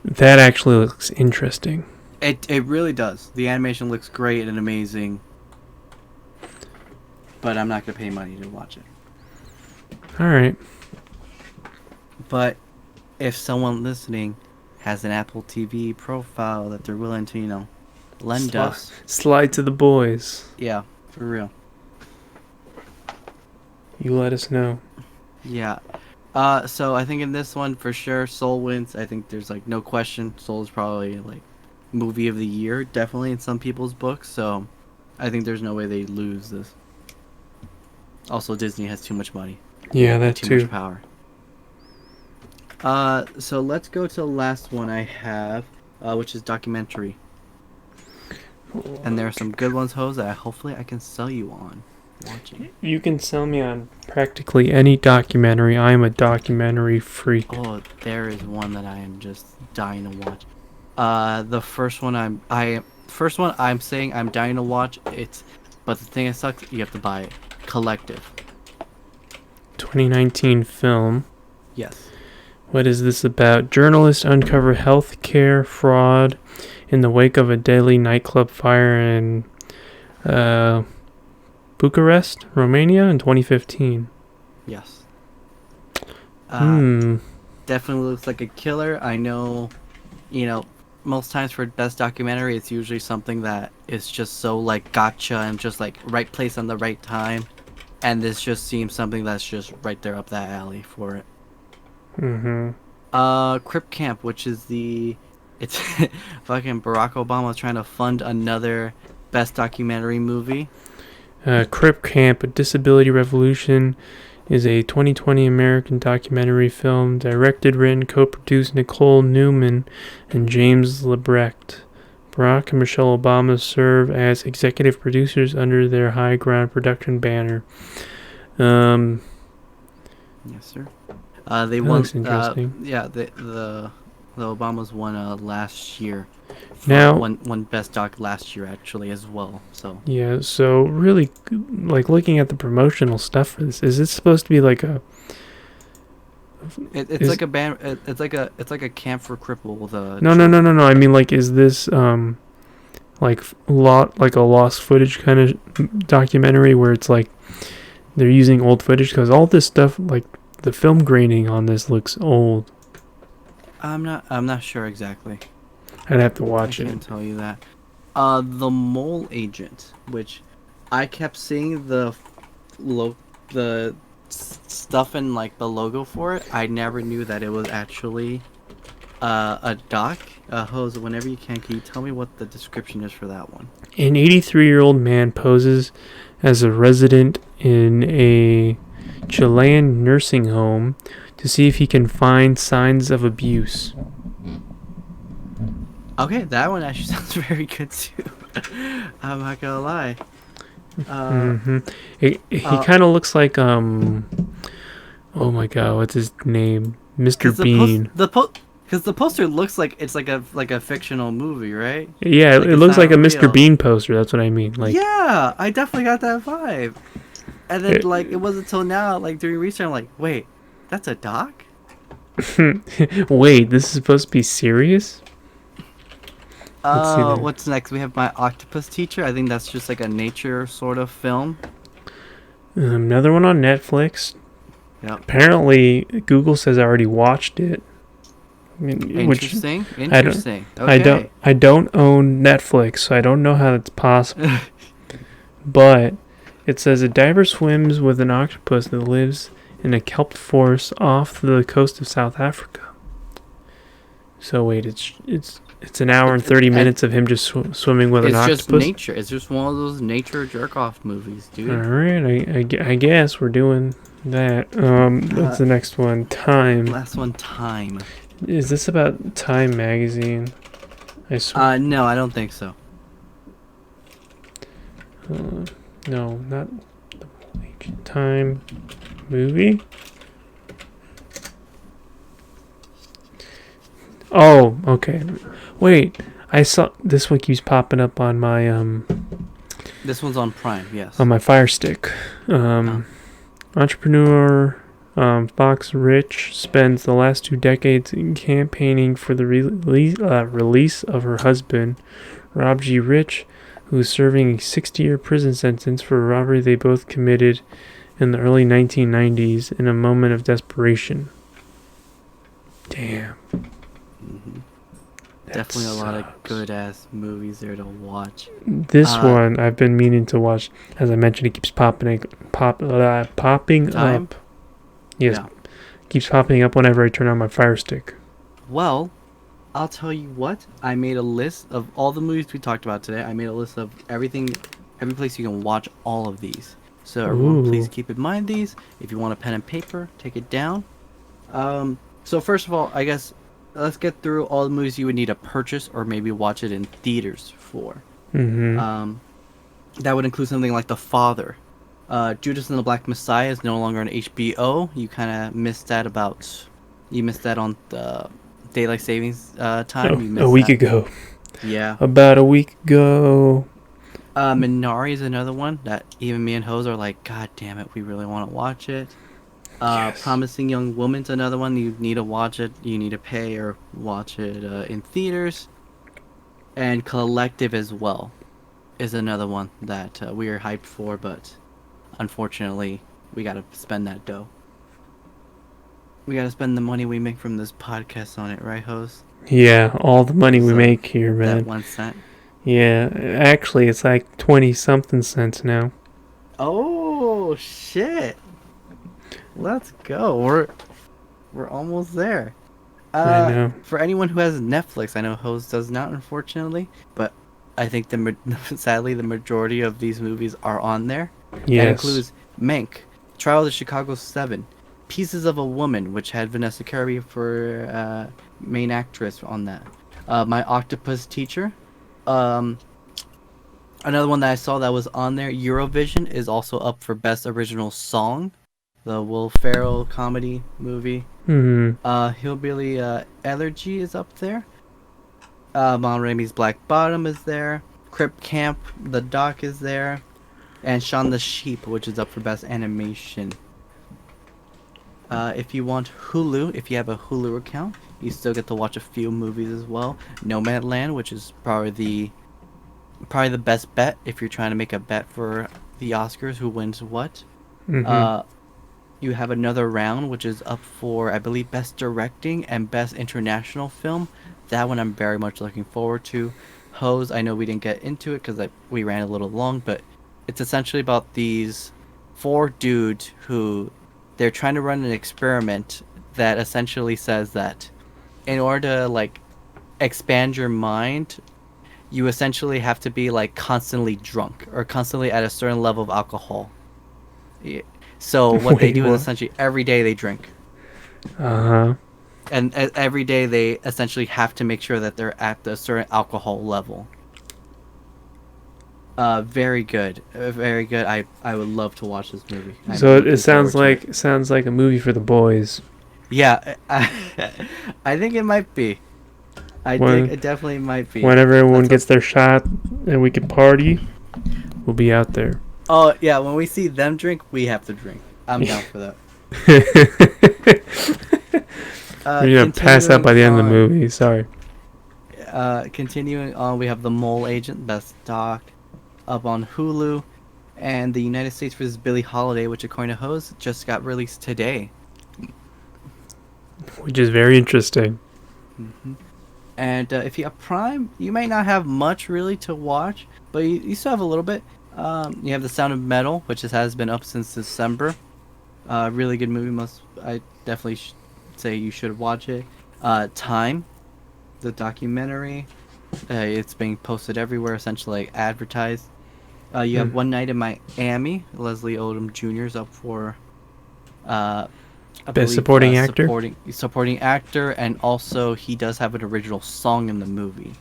That actually looks interesting.
It really does. The animation looks great and amazing. But I'm not gonna pay money to watch it.
Alright.
But if someone listening has an Apple TV profile that they're willing to, lend us.
Slide to the boys.
Yeah. For real.
You let us know.
Yeah. So I think in this one for sure, Soul wins. I think there's like no question. Soul is probably like movie of the year, definitely in some people's books. So I think there's no way they lose this. Also, Disney has too much money
Yeah,
and
that
too
too.
much power. So let's go to the last one I have, which is documentary. And there are some good ones, Jose, that hopefully I can sell you on watching.
You can sell me on practically any documentary. I am a documentary freak.
Oh, there is one that I am just dying to watch. The first one I'm saying I'm dying to watch. But the thing that sucks, you have to buy it. Collective.
2019 film.
Yes.
What is this about? Journalists uncover healthcare fraud in the wake of a deadly nightclub fire in Bucharest, Romania in 2015.
Yes.
Hmm.
Definitely looks like a killer. I know, most times for best documentary, it's usually something that is just so like gotcha and just like right place on the right time. And this just seems something that's just right there up that alley for it. Crip Camp, which is it's fucking Barack Obama trying to fund another best documentary movie.
Crip Camp, A Disability Revolution is a 2020 American documentary film directed, written, co-produced Nicole Newman and James Lebrecht. Barack and Michelle Obama serve as executive producers under their High Ground production banner.
Yes, sir. They
That
won.
looks interesting.
Yeah, the Obamas won last year.
Now,
one best doc last year actually as well. So
yeah, so really, like looking at the promotional stuff for this, is it supposed to be like a?
it's like a band. It's like a camp for cripple.
No. I mean, like, is this like like a lost footage kind of documentary where it's like they're using old footage? Because all this stuff, like the film graining on this, looks old.
I'm not sure exactly.
I'd have to watch
I
it.
can't tell you that. The Mole Agent, which I kept seeing the stuff in like the logo for it. I never knew that it was actually a doc. Jose, whenever you can you tell me what the description is for that one?
An 83-year-old man poses as a resident in a Chilean nursing home to see if he can find signs of abuse.
Okay, that one actually sounds very good too. I'm not gonna lie.
He kind of looks like oh my god, what's his name? Mr. Bean.
Because the poster looks like it's like a fictional movie, right?
Yeah,
Like
it
it's
looks like a
not
Mr.
real.
Bean poster. That's what I mean. Like,
Yeah, I definitely got that vibe. And then like it wasn't until now, like during research, I'm like, wait, that's a doc?
wait, this is supposed to be serious? Let's see there.
What's next? We have My Octopus Teacher. I think that's just like a nature sort of film.
Another one on Netflix.
Yeah.
Apparently, Google says I already watched it. I mean,
Interesting.
Okay. I don't own Netflix, so I don't know how that's possible. But it says a diver swims with an octopus that lives in a kelp forest off the coast of South Africa. So wait, it's an hour and 30 minutes of him just swimming with an octopus.
It's just nature. It's just one of those nature jerk-off movies, dude.
All right, I guess we're doing that. What's the next one? Time.
Last one, Time.
Is this about Time magazine? I swear.
No, I don't think so.
No, not the Time movie. Oh, okay. Wait, I saw this one keeps popping up on my
This one's on Prime, yes.
on my Fire Stick. Entrepreneur Fox Rich spends the last 2 decades campaigning for the release of her husband, Rob G. Rich, who is serving a 60-year prison sentence for a robbery they both committed in the early 1990s in a moment of desperation. Damn.
Definitely a lot of
sucks.
good ass movies there to watch.
This
Uh,
one I've been meaning to watch. As I mentioned, it keeps popping
Time?
up. Yes,
Yeah.
keeps popping up whenever I turn on my Fire Stick.
Well, I'll tell you what. I made a list of all the movies we talked about today. I made a list of everything, every place you can watch all of these. So everyone, please
Ooh.
keep in mind these. If you want a pen and paper, take it down. Um, so first of all, I guess let's get through all the movies you would need to purchase or maybe watch it in theaters for.
Mm-hmm.
Um, that would include something like The Father. Judas and the Black Messiah is no longer on HBO. You kind of missed that about. You missed that on the daylight savings time.
Oh,
You
a
missed
week
that.
ago.
Yeah.
About a week ago.
Minari is another one that even me and Hose are like, God damn it, we really want to watch it.
Yes.
Promising Young Woman's another one. You need to watch it. You need to pay or watch it in theaters. And Collective as well is another one that we are hyped for, but unfortunately, we gotta spend that dough. We gotta spend the money we make from this podcast on it, right, host?
Yeah, all the money we
So
make here,
that
man.
1 cent.
Yeah, actually, it's like 20 something cents now.
Oh shit! Let's go. We're almost there.
I know.
For anyone who has Netflix, I know Hose does not, unfortunately, but I think sadly the majority of these movies are on there. That
Yes.
includes Mank, Trial of the Chicago 7, Pieces of a Woman, which had Vanessa Kirby for main actress on that. My Octopus Teacher. Um, Another one that I saw that was on there, Eurovision, is also up for Best Original Song. The Will Ferrell comedy movie.
Hmm.
Hillbilly Elegy is up there. Mon Raimi's Black Bottom is there. Crip Camp, The Doc is there. And Shaun the Sheep, which is up for Best Animation. If you want Hulu, if you have a Hulu account, you still get to watch a few movies as well. Nomadland, which is probably the best bet if you're trying to make a bet for the Oscars, who wins what.
Hmm.
Uh, you have Another Round, which is up for, I believe, Best Directing and Best International Film. That one I'm very much looking forward to. Hose, I know we didn't get into it because we ran a little long, but it's essentially about these four dudes who they're trying to run an experiment that essentially says that in order to like expand your mind, you essentially have to be like constantly drunk or constantly at a certain level of alcohol. Yeah. So what they
Wait,
do is
what?
essentially every day they drink,
Uh-huh.
and every day they essentially have to make sure that they're at a certain alcohol level. Very good, very good. I would love to watch this movie. I'm
So it
looking forward to it.
sounds like a movie for the boys.
Yeah, I think it might be. I think
When
it definitely might be.
whenever everyone
Let's hope.
gets their shot and we can party, we'll be out there.
Oh yeah, when we see them drink, we have to drink. I'm down for that.
You're gonna pass out
Continuing
by the end of the
on.
movie. Sorry.
Continuing on, we have The Mole Agent, Best Doc, up on Hulu, and The United States vs. Billie Holiday, which according to Hose just got released today.
Which is very interesting.
And if you have Prime, you may not have much really to watch, but you still have a little bit. You have The Sound of Metal, which has been up since December. Really good movie. I definitely say you should watch it. Time, the documentary. It's being posted everywhere, essentially like advertised. You have One Night in Miami. Leslie Odom Jr. is up for I
Best
believe,
supporting actor?
supporting actor, and also he does have an original song in the movie.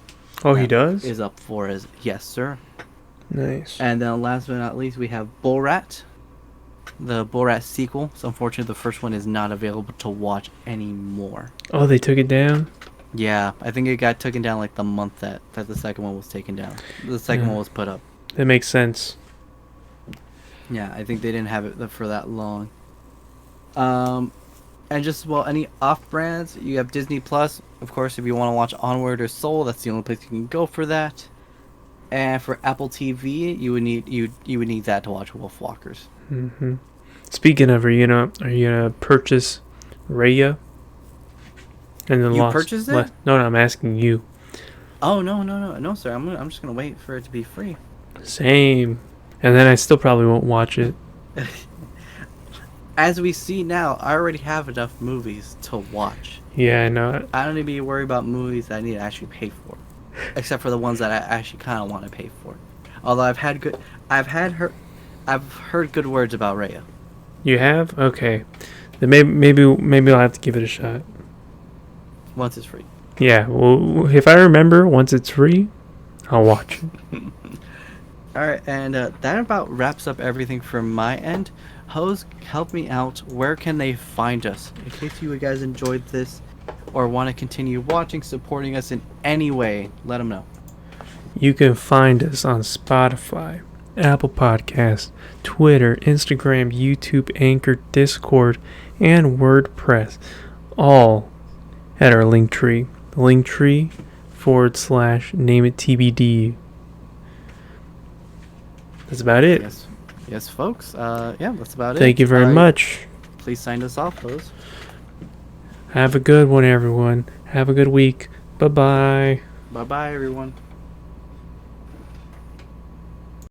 Oh, he
That
does?
is up for his yes, sir.
Nice.
And then last but not least, we have Borat, the Borat sequel. So unfortunately, the first one is not available to watch anymore.
Oh, they took it down?
Yeah, I think it got taken down like the month that the second one was taken down. The second one was put up.
That makes sense.
Yeah, I think they didn't have it for that long. And just well, any off brands, you have Disney Plus. Of course, if you want to watch Onward or Soul, that's the only place you can go for that. And for Apple TV, you would need that to watch Wolfwalkers.
Hmm. Speaking of, are you gonna purchase Raya? And then
You purchased it?
No, I'm asking you.
Oh no, sir. I'm just gonna wait for it to be free.
Same. And then I still probably won't watch it.
As we see now, I already have enough movies to watch.
Yeah, I know.
I don't need to be worried about movies that I need to actually pay for, except for the ones that I actually kind of want to pay for. Although I've heard good words about Raya.
You have? Okay. Then maybe I'll have to give it a shot.
Once it's free.
Yeah, well, if I remember, once it's free, I'll watch it.
All right, and that about wraps up everything from my end. Hose, help me out. Where can they find us? In case you guys enjoyed this or want to continue watching, supporting us in any way, let them know.
You can find us on Spotify, Apple Podcasts, Twitter, Instagram, YouTube, Anchor, Discord, and WordPress, all at our Linktree. Linktree/name it TBD. That's about it.
Yes, folks. Yeah, that's about it.
Thank you very much.
Please sign us off, Hose.
Have a good one, everyone. Have a good week. Bye-bye.
Bye-bye, everyone.